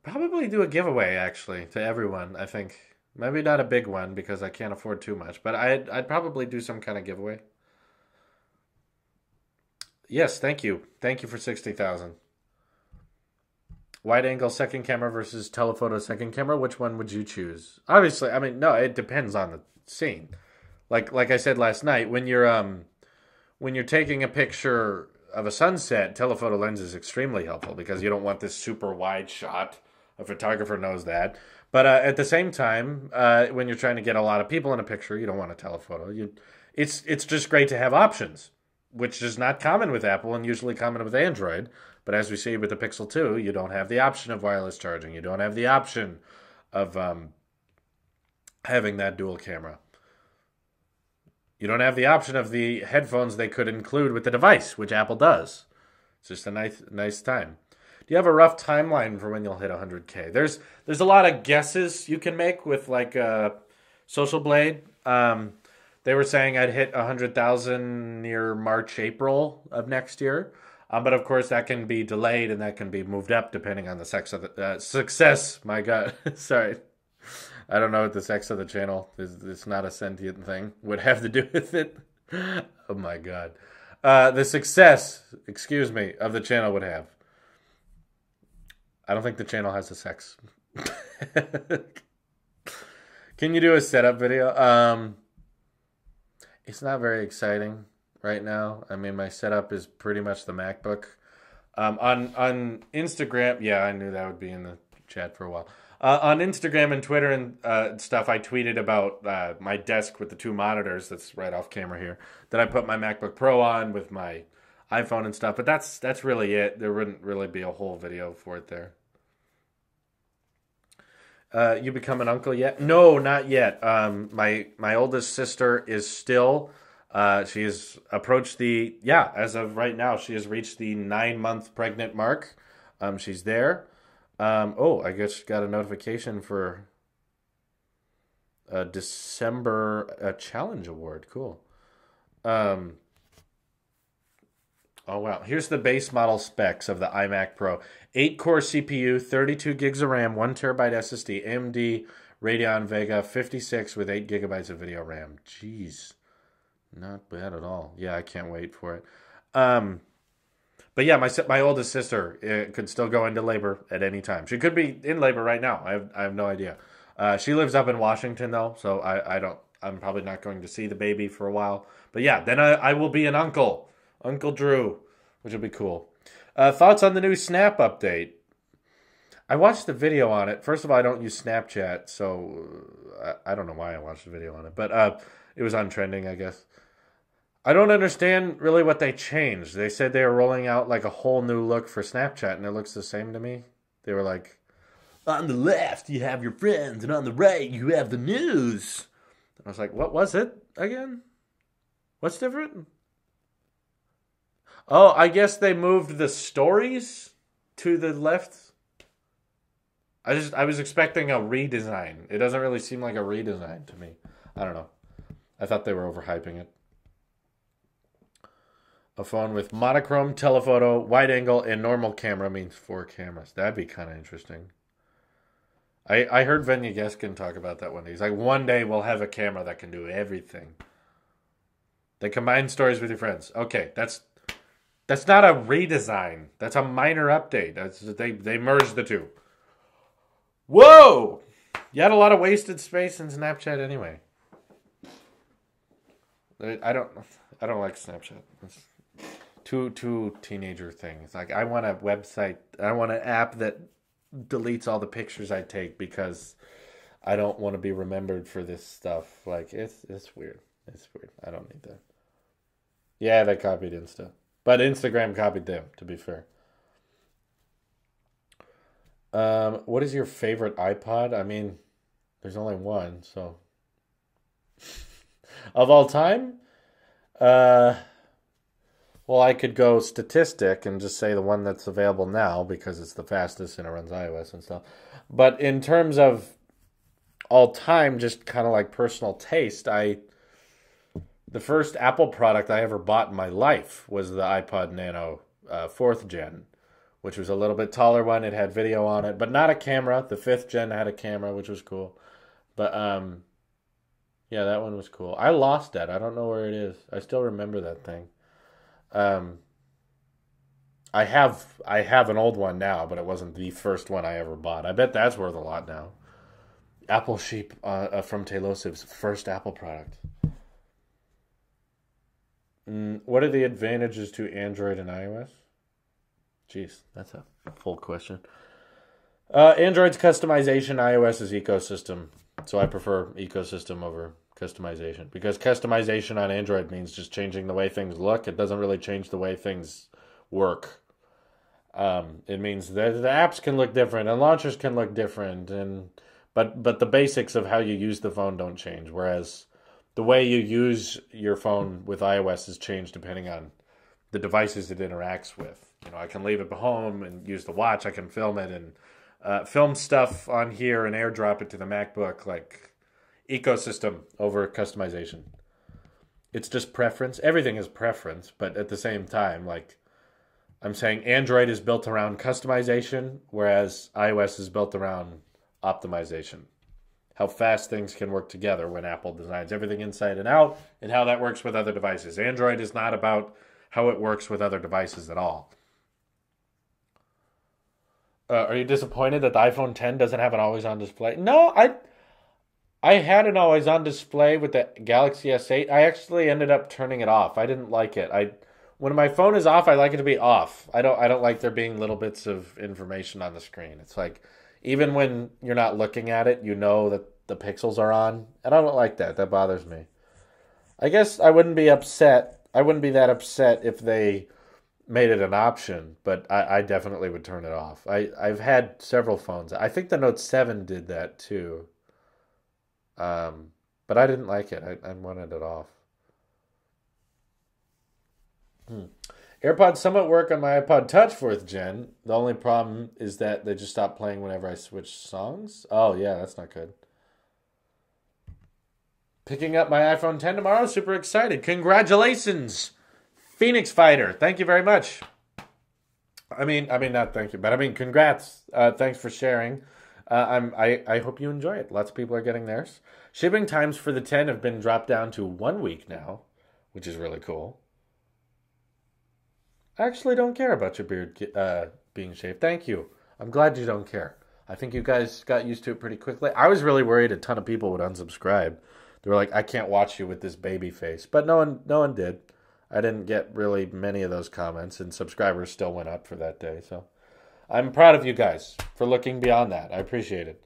probably do a giveaway actually to everyone. I think maybe not a big one because I can't afford too much, but I'd probably do some kind of giveaway. Yes, thank you for 60,000. Wide angle second camera versus telephoto second camera. Which one would you choose? Obviously, I mean, no, it depends on the scene. Like I said last night, when you're taking a picture of a sunset, telephoto lens is extremely helpful because you don't want this super wide shot. A photographer knows that. But at the same time, when you're trying to get a lot of people in a picture, you don't want a telephoto. It's just great to have options, which is not common with Apple and usually common with Android. But as we see with the Pixel 2, you don't have the option of wireless charging. You don't have the option of having that dual camera. You don't have the option of the headphones they could include with the device, which Apple does. It's just a nice time. Do you have a rough timeline for when you'll hit 100K? There's a lot of guesses you can make with like Social Blade. They were saying I'd hit 100,000 near March, April of next year. But of course that can be delayed and that can be moved up depending on the success. My God, sorry. I don't know what the sex of the channel is. It's not a sentient thing. Would have to do with it. Oh my God. The success, excuse me, of the channel would have. I don't think the channel has a sex. Can you do a setup video? It's not very exciting right now. I mean, my setup is pretty much the MacBook. On Instagram, yeah, I knew that would be in the chat for a while. On Instagram and Twitter and stuff, I tweeted about my desk with the 2 monitors. That's right off camera here. That I put my MacBook Pro on with my iPhone and stuff. But that's really it. There wouldn't really be a whole video for it there. You become an uncle yet? No, not yet. My oldest sister is still. She has approached as of right now, she has reached the 9-month pregnant mark. She's there. I guess got a notification for a December challenge award. Cool. Oh, wow. Here's the base model specs of the iMac Pro. 8-core CPU, 32 gigs of RAM, 1 terabyte SSD, AMD Radeon Vega 56 with 8 gigabytes of video RAM. Jeez. Not bad at all. Yeah, I can't wait for it. But yeah, my oldest sister could still go into labor at any time. She could be in labor right now. I have no idea. She lives up in Washington though, so I'm probably not going to see the baby for a while. But yeah, then I will be an uncle, Uncle Drew, which will be cool. Thoughts on the new Snap update? I watched the video on it. First of all, I don't use Snapchat, so I don't know why I watched the video on it, but it was on trending, I guess. I don't understand really what they changed. They said they were rolling out like a whole new look for Snapchat, and it looks the same to me. They were like, on the left, you have your friends, and on the right, you have the news. And I was like, what was it again? What's different? Oh, I guess they moved the stories to the left. I was expecting a redesign. It doesn't really seem like a redesign to me. I don't know. I thought they were overhyping it. A phone with monochrome, telephoto, wide angle, and normal camera means 4 cameras. That'd be kind of interesting. I heard Venya Geskin talk about that one day. He's like, one day we'll have a camera that can do everything. They combine stories with your friends. Okay, that's not a redesign. That's a minor update. They merged the two. Whoa! You had a lot of wasted space in Snapchat anyway. I don't like Snapchat. It's two teenager things. Like, I want a website. I want an app that deletes all the pictures I take because I don't want to be remembered for this stuff. Like, it's weird. It's weird. I don't need that. Yeah, they copied Insta. But Instagram copied them, to be fair. What is your favorite iPod? I mean, there's only one, so. Of all time? Well, I could go statistic and just say the one that's available now because it's the fastest and it runs iOS and stuff. But in terms of all time, just kind of like personal taste, the first Apple product I ever bought in my life was the iPod Nano 4th gen, which was a little bit taller one. It had video on it, but not a camera. The 5th gen had a camera, which was cool. But yeah, that one was cool. I lost that. I don't know where it is. I still remember that thing. I have an old one now, but it wasn't the first one I ever bought. I bet that's worth a lot now. Apple Sheep from Telosiv's first Apple product. What are the advantages to Android and iOS? Jeez, that's a full question. Android's customization, iOS is ecosystem. So I prefer ecosystem over customization. Because customization on Android means just changing the way things look. It doesn't really change the way things work. It means that the apps can look different and launchers can look different. But the basics of how you use the phone don't change. Whereas the way you use your phone with iOS has changed depending on the devices it interacts with. You know, I can leave it home and use the watch. I can film it and film stuff on here and airdrop it to the MacBook. Like, ecosystem over customization. It's just preference. Everything is preference, but at the same time, like, I'm saying Android is built around customization, whereas iOS is built around optimization. How fast things can work together when Apple designs everything inside and out, and how that works with other devices. Android is not about how it works with other devices at all. Are you disappointed that the iPhone X doesn't have an always-on display? No, I had an always-on display with the Galaxy S8. I actually ended up turning it off. I didn't like it. When my phone is off, I like it to be off. I don't like there being little bits of information on the screen. It's like, even when you're not looking at it, you know that the pixels are on. And I don't like that. That bothers me. I guess I wouldn't be upset. I wouldn't be that upset if they made it an option, but I definitely would turn it off. I've had several phones. I think the Note 7 did that too. But I didn't like it. I wanted it off. AirPods somewhat work on my iPod Touch 4th gen. The only problem is that they just stop playing whenever I switch songs. Oh, yeah, that's not good. Picking up my iPhone X tomorrow. Super excited. Congratulations, Phoenix Fighter. Thank you very much. I mean, not thank you, but I mean, congrats. Thanks for sharing. I hope you enjoy it. Lots of people are getting theirs. Shipping times for the 10 have been dropped down to 1 week now, which is really cool. I actually don't care about your beard being shaved. Thank you. I'm glad you don't care. I think you guys got used to it pretty quickly. I was really worried a ton of people would unsubscribe. They were like, I can't watch you with this baby face. But no one did. I didn't get really many of those comments, and subscribers still went up for that day. So I'm proud of you guys for looking beyond that. I appreciate it.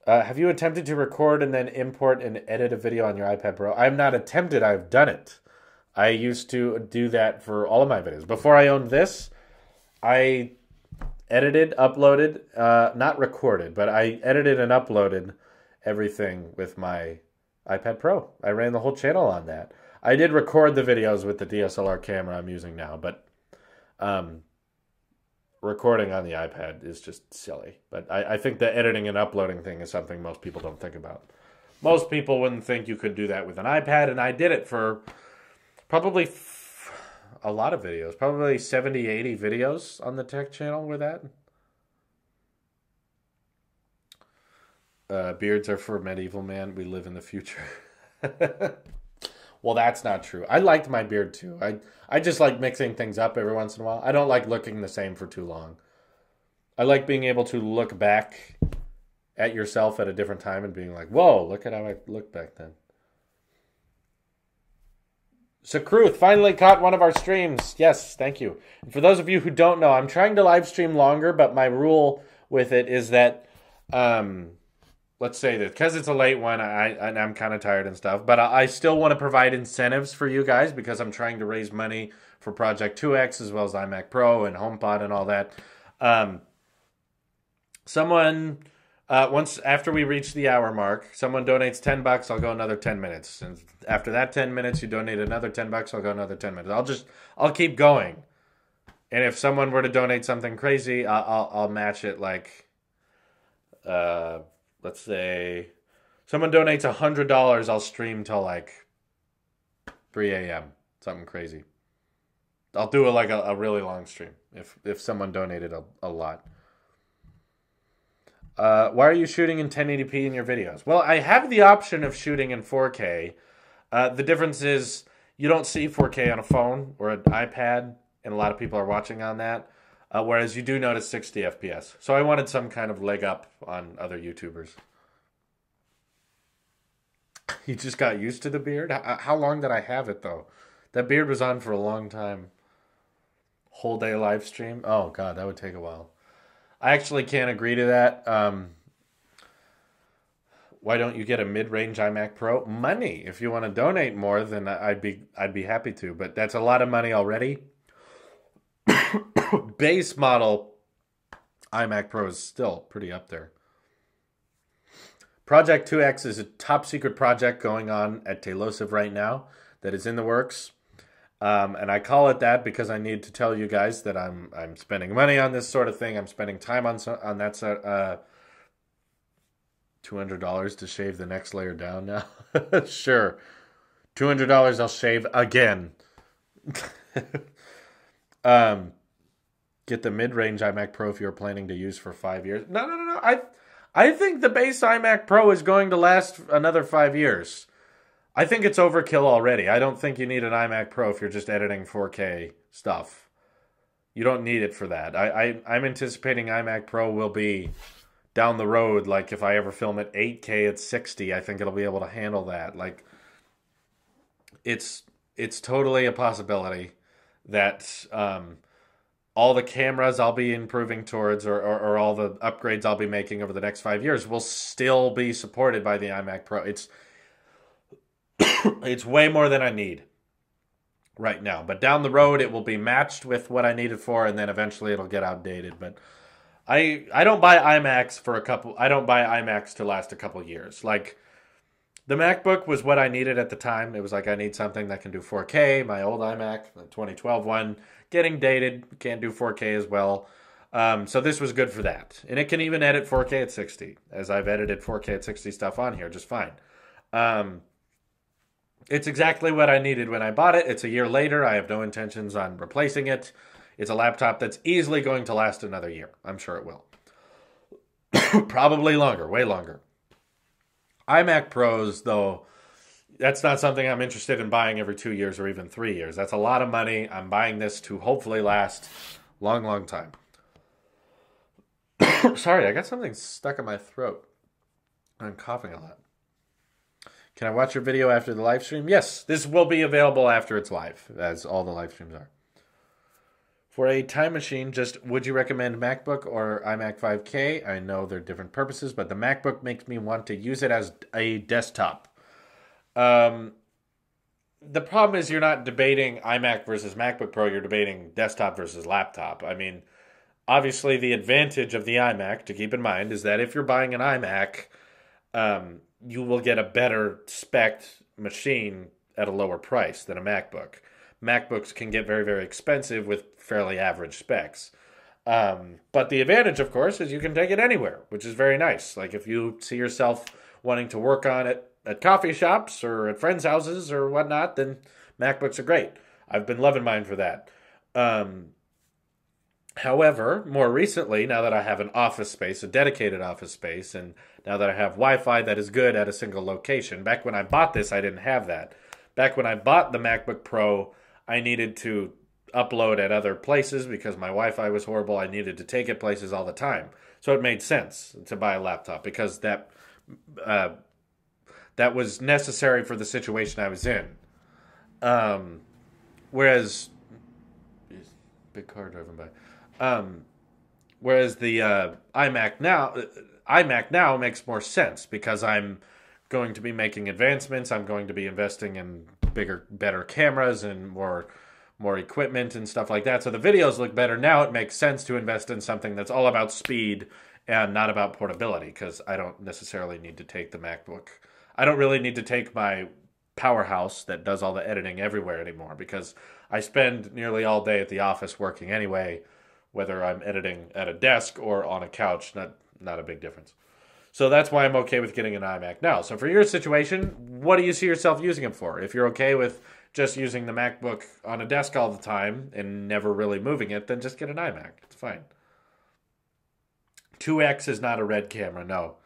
Have you attempted to record and then import and edit a video on your iPad Pro? I've not attempted. I've done it. I used to do that for all of my videos. Before I owned this, I edited, uploaded, not recorded, but I edited and uploaded everything with my iPad Pro. I ran the whole channel on that. I did record the videos with the DSLR camera I'm using now, but recording on the iPad is just silly. But I think the editing and uploading thing is something most people don't think about. Most people wouldn't think you could do that with an iPad, and I did it for probably a lot of videos. Probably 70, 80 videos on the tech channel with that. Beards are for medieval man. We live in the future. Well, that's not true. I liked my beard too. I just like mixing things up every once in a while. I don't like looking the same for too long. I like being able to look back at yourself at a different time and being like, whoa, look at how I looked back then. Sakruth finally caught one of our streams. Yes, thank you. And for those of you who don't know, I'm trying to live stream longer, but my rule with it is that let's say this, because it's a late one, I'm kind of tired and stuff, but I still want to provide incentives for you guys because I'm trying to raise money for Project 2X as well as iMac Pro and HomePod and all that. Someone, once after we reach the hour mark, someone donates $10, I'll go another 10 minutes. And after that 10 minutes, you donate another $10, I'll go another 10 minutes. I'll keep going. And if someone were to donate something crazy, I'll match it like, let's say someone donates $100, I'll stream till like 3 a.m. Something crazy. I'll do it like a really long stream if someone donated a lot. Why are you shooting in 1080p in your videos? Well, I have the option of shooting in 4K. The difference is you don't see 4K on a phone or an iPad, and a lot of people are watching on that, whereas you do notice 60 FPS. So I wanted some kind of leg up on other YouTubers. You just got used to the beard? How long did I have it, though? That beard was on for a long time. Whole day live stream? Oh, God, that would take a while. I actually can't agree to that. Why don't you get a mid-range iMac Pro? Money. If you want to donate more, then I'd be happy to. But that's a lot of money already. Base model iMac Pro is still pretty up there. Project 2X is a top secret project going on at Telephoto right now that is in the works. And I call it that because I need to tell you guys that I'm spending money on this sort of thing. I'm spending time on that sort. $200 to shave the next layer down now. Sure, $200 I'll shave again. Get the mid-range iMac Pro if you're planning to use for 5 years. No. I think the base iMac Pro is going to last another 5 years. I think it's overkill already. I don't think you need an iMac Pro if you're just editing 4K stuff. You don't need it for that. I'm anticipating iMac Pro will be down the road, like if I ever film at 8K at 60, I think it'll be able to handle that. Like, it's totally a possibility that all the cameras I'll be improving towards or all the upgrades I'll be making over the next 5 years will still be supported by the iMac Pro. It's way more than I need right now. But down the road, it will be matched with what I need it for, and then eventually it'll get outdated. But I don't buy iMacs I don't buy iMacs to last a couple years. Like, the MacBook was what I needed at the time. It was like, I need something that can do 4K. My old iMac, the 2012 one, getting dated, can't do 4K as well. So this was good for that. And it can even edit 4K at 60, as I've edited 4K at 60 stuff on here just fine. It's exactly what I needed when I bought it. It's a year later. I have no intentions on replacing it. It's a laptop that's easily going to last another year. I'm sure it will. Probably longer, way longer. iMac Pros, though, that's not something I'm interested in buying every 2 years or even 3 years. That's a lot of money. I'm buying this to hopefully last a long, long time. Sorry, I got something stuck in my throat. I'm coughing a lot. Can I watch your video after the live stream? Yes, this will be available after it's live, as all the live streams are. For a time machine, just would you recommend MacBook or iMac 5K? I know they're different purposes, but the MacBook makes me want to use it as a desktop. The problem is you're not debating iMac versus MacBook Pro, you're debating desktop versus laptop. I mean, obviously the advantage of the iMac, to keep in mind, is that if you're buying an iMac, you will get a better spec machine at a lower price than a MacBook. MacBooks can get very, very expensive with fairly average specs. But the advantage, of course, is you can take it anywhere, which is very nice. Like if you see yourself wanting to work on it at coffee shops or at friends' houses or whatnot, then MacBooks are great. I've been loving mine for that. However, more recently, now that I have an office space, a dedicated office space, and now that I have Wi-Fi that is good at a single location, back when I bought this, I didn't have that. Back when I bought the MacBook Pro, I needed to upload at other places because my Wi-Fi was horrible. I needed to take it places all the time. So it made sense to buy a laptop because that was necessary for the situation I was in. Whereas, big car driving by. Whereas the iMac now, iMac now makes more sense because I'm going to be making advancements. I'm going to be investing in bigger, better cameras and more equipment and stuff like that. So the videos look better now. It makes sense to invest in something that's all about speed and not about portability, because I don't necessarily need to take the MacBook. I don't really need to take my powerhouse that does all the editing everywhere anymore, because I spend nearly all day at the office working anyway, whether I'm editing at a desk or on a couch. Not a big difference. So that's why I'm okay with getting an iMac now. So for your situation, what do you see yourself using it for? If you're okay with just using the MacBook on a desk all the time and never really moving it, then just get an iMac. It's fine. 2X is not a red camera, no.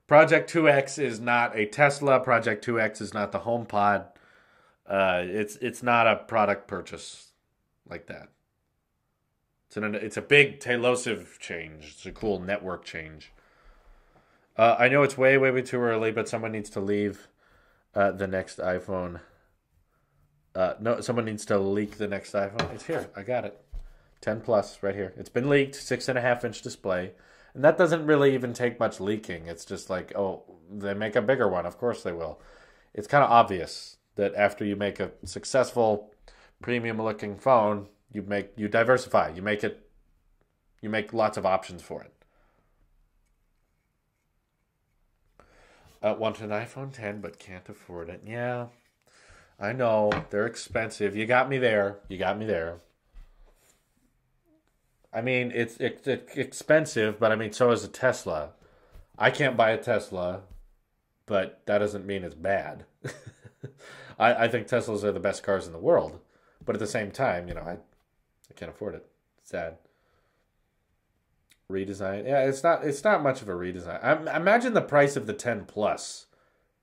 Project 2X is not a Tesla. Project 2X is not the HomePod. It's not a product purchase like that. It's a big Telosive change. It's a cool network change. I know it's way too early, but someone needs to leave the next iPhone. No, someone needs to leak the next iPhone. It's here. I got it. 10 Plus right here. It's been leaked. 6.5-inch display. And that doesn't really even take much leaking. It's just like, oh, they make a bigger one. Of course they will. It's kind of obvious that after you make a successful premium-looking phone, you diversify. You make lots of options for it. Want an iPhone 10 but can't afford it. Yeah, I know. They're expensive. You got me there. I mean, it's expensive, but I mean, so is a Tesla. I can't buy a Tesla, but that doesn't mean it's bad. I think Teslas are the best cars in the world, but at the same time, I can't afford it. Sad. Redesign. Yeah, it's not much of a redesign. Imagine the price of the 10 Plus.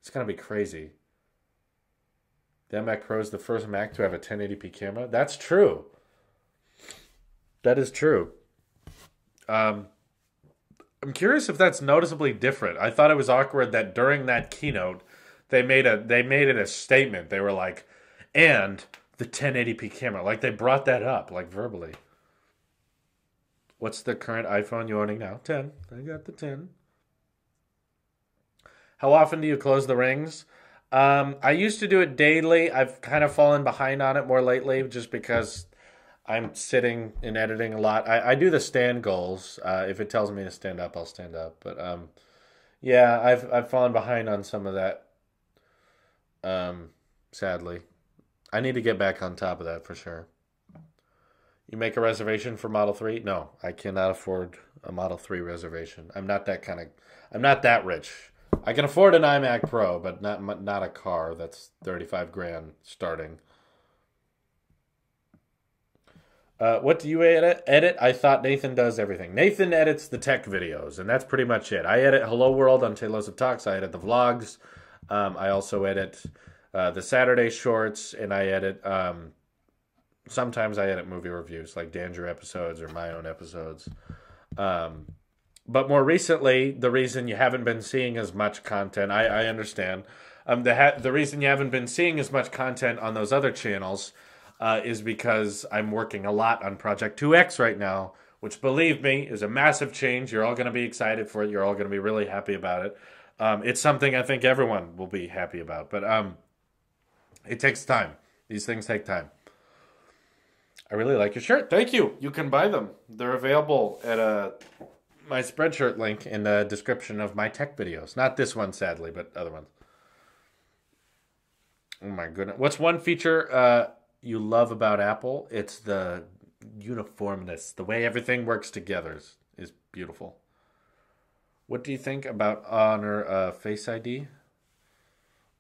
It's gonna be crazy. The iMac Pro is the first Mac to have a 1080p camera. That's true. That is true. I'm curious if that's noticeably different. I thought it was awkward that during that keynote, they made it a statement. They were like, and the 1080p camera. Like they brought that up, like verbally. What's the current iPhone you're owning now? 10. I got the 10. How often do you close the rings? I used to do it daily. I've kind of fallen behind on it more lately just because I'm sitting and editing a lot. I do the stand goals. If it tells me to stand up, I'll stand up. But yeah, I've fallen behind on some of that. Sadly, I need to get back on top of that for sure. You make a reservation for Model 3? No, I cannot afford a Model 3 reservation. I'm not that rich. I can afford an iMac Pro, but not a car that's 35 grand starting. What do you edit? I thought Nathan does everything. Nathan edits the tech videos, and that's pretty much it. I edit Hello World on Telephoto Talks. I edit the vlogs. I also edit the Saturday shorts, and I edit... sometimes I edit movie reviews, like Danger episodes or my own episodes. But more recently, the reason you haven't been seeing as much content, I understand. The reason you haven't been seeing as much content on those other channels is because I'm working a lot on Project 2X right now, which, believe me, is a massive change. You're all going to be excited for it. You're all going to be really happy about it. It's something I think everyone will be happy about. But it takes time. These things take time. I really like your shirt. Thank you. You can buy them. They're available at my Spreadshirt link in the description of my tech videos. Not this one, sadly, but other ones. Oh, my goodness. What's one feature you love about Apple? It's the uniformness. The way everything works together is beautiful. What do you think about Honor Face ID?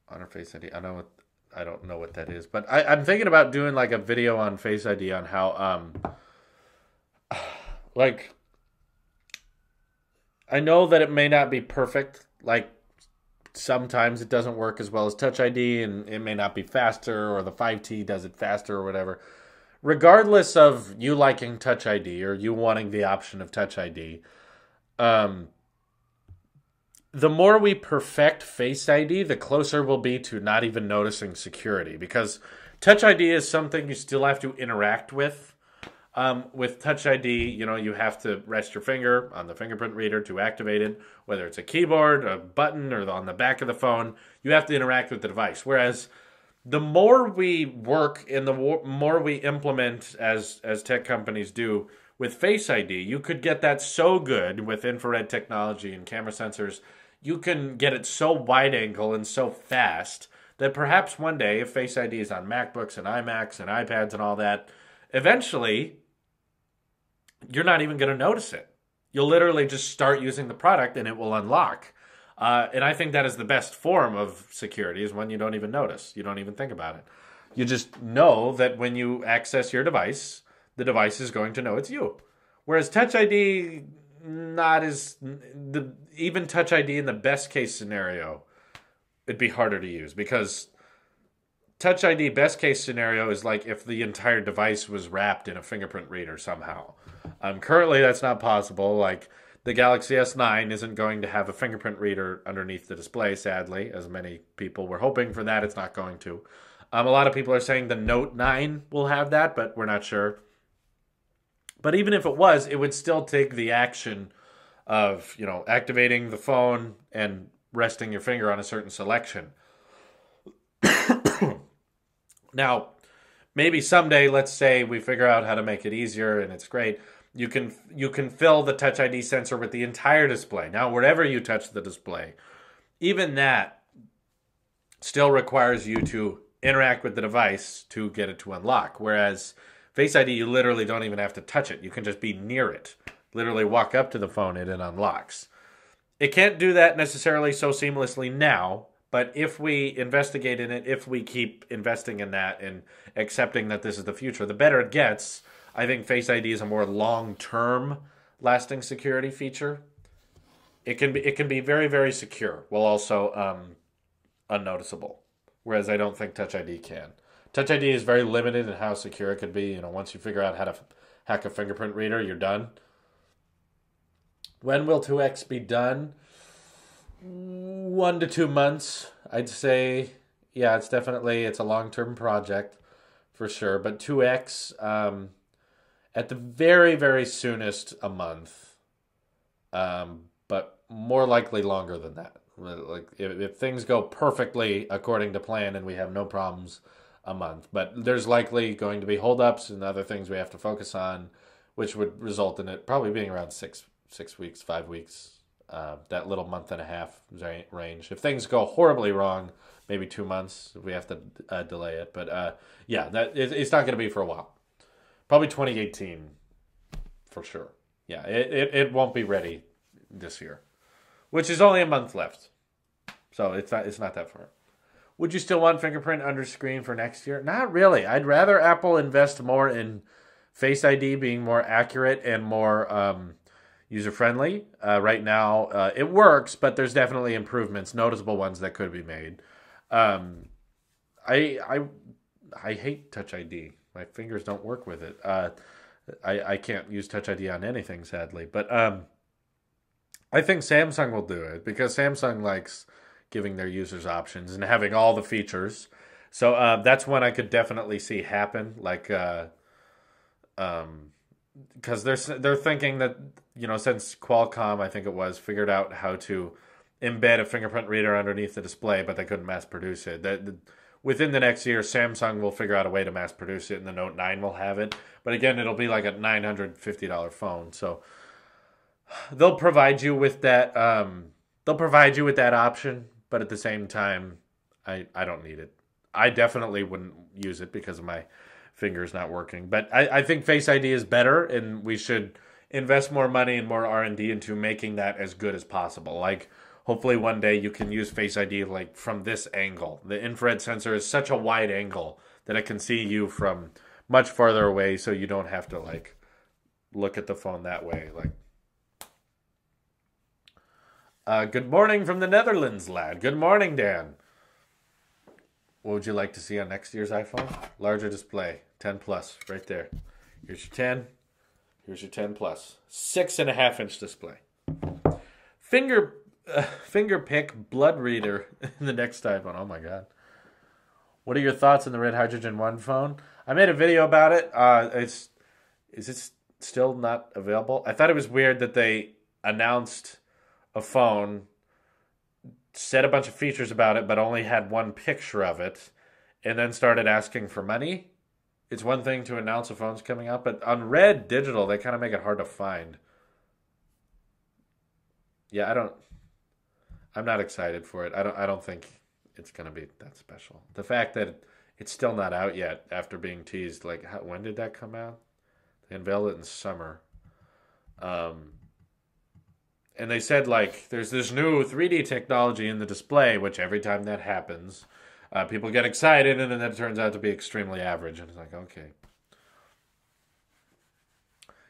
Honor Face ID. I don't know what that is, but I'm thinking about doing like a video on Face ID on how, like, I know that it may not be perfect. Like, sometimes it doesn't work as well as Touch ID, and it may not be faster, or the 5T does it faster or whatever. Regardless of you liking Touch ID or you wanting the option of Touch ID, the more we perfect Face ID, the closer we'll be to not even noticing security. Because Touch ID is something you still have to interact with. With Touch ID, you have to rest your finger on the fingerprint reader to activate it, whether it's a keyboard, a button, or on the back of the phone. You have to interact with the device. Whereas the more we work and the more we implement as tech companies do with Face ID, you could get that so good with infrared technology and camera sensors. You can get it so wide angle and so fast that perhaps one day, if Face ID is on MacBooks and iMacs and iPads and all that, eventually you're not even going to notice it. You'll literally just start using the product and it will unlock. And I think that is the best form of security, is when you don't even notice. You don't even think about it. You just know that when you access your device, the device is going to know it's you. Whereas Touch ID, even Touch ID in the best case scenario, it'd be harder to use, because Touch ID best case scenario is like if the entire device was wrapped in a fingerprint reader somehow. Currently, that's not possible. Like, the Galaxy S9 isn't going to have a fingerprint reader underneath the display, sadly, as many people were hoping for that. It's not going to. A lot of people are saying the Note 9 will have that, but we're not sure. But even if it was, it would still take the action of, activating the phone and resting your finger on a certain selection. Now, maybe someday, let's say we figure out how to make it easier and it's great. You can fill the Touch ID sensor with the entire display. Now, wherever you touch the display, even that still requires you to interact with the device to get it to unlock. Whereas Face ID, you literally don't even have to touch it. You can just be near it. Literally walk up to the phone and it unlocks. It can't do that necessarily so seamlessly now, but if we investigate in it, if we keep investing in that and accepting that this is the future, the better it gets. I think Face ID is a more long-term lasting security feature. It can be very, very secure, while also unnoticeable. Whereas I don't think Touch ID can. Touch ID is very limited in how secure it could be. Once you figure out how to hack a fingerprint reader, you're done. When will 2X be done? 1 to 2 months, I'd say. Yeah, it's a long-term project for sure. But 2X, at the very, very soonest, a month. But more likely longer than that. Like, if things go perfectly according to plan and we have no problems, a month. But there's likely going to be holdups and other things we have to focus on, which would result in it probably being around 6 weeks, 5 weeks, that little month and a half range. If things go horribly wrong, maybe 2 months if we have to delay it. But it's not going to be for a while. Probably 2018 for sure. Yeah, it won't be ready this year, which is only a month left. So it's not that far. Would you still want fingerprint under screen for next year? Not really. I'd rather Apple invest more in Face ID being more accurate and more user-friendly. Right now, it works, but there's definitely improvements, noticeable ones that could be made. I hate Touch ID. My fingers don't work with it. I can't use Touch ID on anything, sadly. But I think Samsung will do it, because Samsung likes giving their users options and having all the features. So that's one I could definitely see happen. Like, because they're thinking that, since Qualcomm, I think it was, figured out how to embed a fingerprint reader underneath the display, but they couldn't mass produce it. Within the next year, Samsung will figure out a way to mass produce it, and the Note 9 will have it. But again, it'll be like a $950 phone. So they'll provide you with that. They'll provide you with that option, but at the same time, I don't need it. I definitely wouldn't use it because of my fingers not working. But I think Face ID is better, and we should invest more money and more R&D into making that as good as possible. Like, hopefully one day you can use Face ID like from this angle. The infrared sensor is such a wide angle that it can see you from much farther away, so you don't have to like look at the phone that way. Like, good morning from the Netherlands, lad. Good morning, Dan. What would you like to see on next year's iPhone? Larger display, 10 plus, right there. Here's your 10. Here's your 10 plus. 6.5-inch display. Finger pick blood reader in the next iPhone. Oh my god. What are your thoughts on the Red Hydrogen 1 phone? I made a video about it. Is it still not available? I thought it was weird that they announced a phone, said a bunch of features about it, but only had one picture of it, and then started asking for money. It's one thing to announce a phone's coming out, but on Red Digital, they kind of make it hard to find. Yeah, I'm not excited for it. I don't think it's gonna be that special. The fact that it's still not out yet after being teased, like when did that come out? They unveiled it in summer. And they said, like, there's this new 3D technology in the display, which every time that happens, people get excited, and then that turns out to be extremely average. And it's like, okay.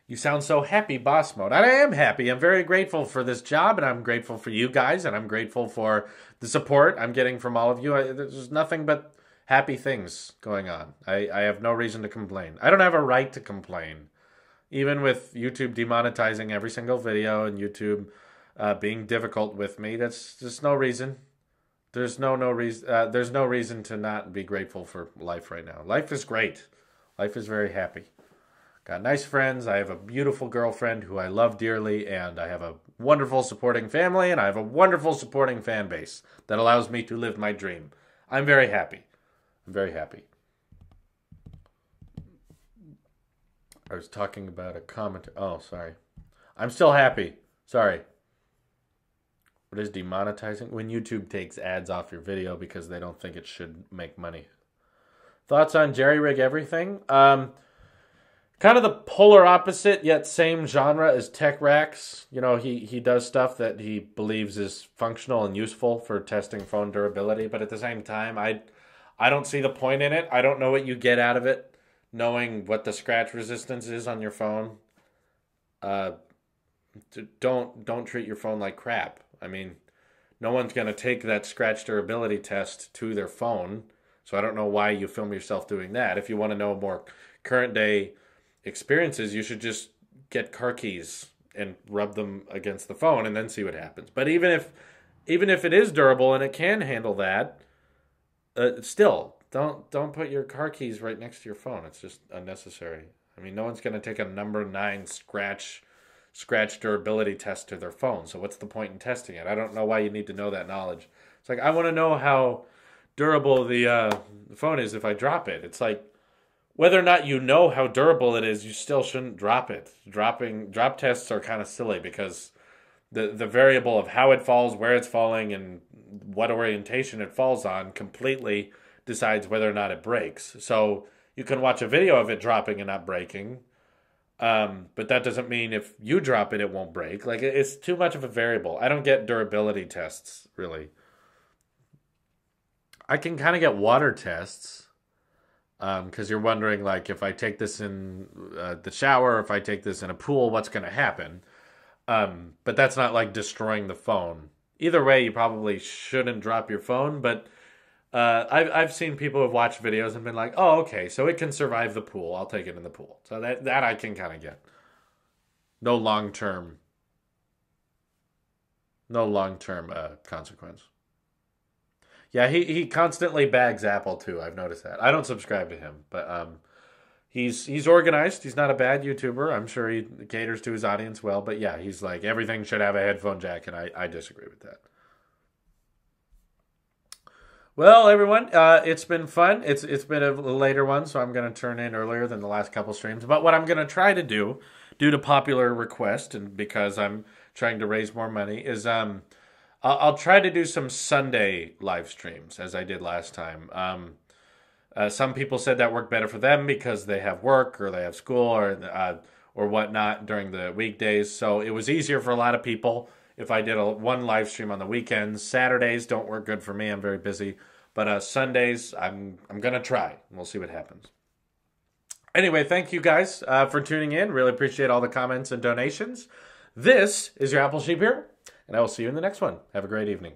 You sound so happy, boss mode. I am happy. I'm very grateful for this job, and I'm grateful for you guys, and I'm grateful for the support I'm getting from all of you. There's nothing but happy things going on. I have no reason to complain. I don't have a right to complain. Even with YouTube demonetizing every single video and YouTube being difficult with me, that's just no reason. There's no reason. There's no reason to not be grateful for life right now. Life is great. Life is very happy. Got nice friends. I have a beautiful girlfriend who I love dearly, and I have a wonderful supporting family, and I have a wonderful supporting fan base that allows me to live my dream. I'm very happy. I'm very happy. I was talking about a comment. Oh, sorry. I'm still happy. Sorry. What is demonetizing? When YouTube takes ads off your video because they don't think it should make money. Thoughts on Jerry Rig Everything? Kind of the polar opposite, yet same genre as Tech Racks. You know, he does stuff that he believes is functional and useful for testing phone durability, but at the same time, I don't see the point in it. I don't know what you get out of it, knowing what the scratch resistance is on your phone. Don't treat your phone like crap. I mean, no one's going to take that scratch durability test to their phone, so I don't know why you film yourself doing that. If you want to know more current day experiences, you should just get car keys and rub them against the phone and then see what happens. But even if it is durable and it can handle that, still don't put your car keys right next to your phone. It's just unnecessary. I mean, no one's going to take a number 9 scratch durability test to their phone. So what's the point in testing it? I don't know why you need to know that knowledge. It's like, I want to know how durable the phone is if I drop it. It's like, whether or not you know how durable it is, you still shouldn't drop it. Drop tests are kind of silly because the variable of how it falls, where it's falling, and what orientation it falls on completely decides whether or not it breaks. So you can watch a video of it dropping and not breaking, but that doesn't mean if you drop it, it won't break. Like, it's too much of a variable. I don't get durability tests, really. I can kind of get water tests. Because you're wondering, like, if I take this in the shower, if I take this in a pool, what's going to happen? But that's not, like, destroying the phone. Either way, you probably shouldn't drop your phone, but I've seen people who have watched videos and been like, oh, okay, so it can survive the pool. I'll take it in the pool. So that I can kind of get. No long-term consequence. Yeah, he constantly bags Apple too. I've noticed that. I don't subscribe to him, but he's organized. He's not a bad YouTuber. I'm sure he caters to his audience well. But yeah, he's like, everything should have a headphone jack, and I disagree with that. Well, everyone, it's been fun. It's been a later one, so I'm going to turn in earlier than the last couple streams. But what I'm going to try to do, due to popular request, and because I'm trying to raise more money, is I'll try to do some Sunday live streams as I did last time. Some people said that worked better for them because they have work or they have school or whatnot during the weekdays. So it was easier for a lot of people if I did one live stream on the weekends. Saturdays don't work good for me. I'm very busy. But Sundays, I'm going to try. We'll see what happens. Anyway, thank you guys for tuning in. Really appreciate all the comments and donations. This is your Apple Sheep here. And I will see you in the next one. Have a great evening.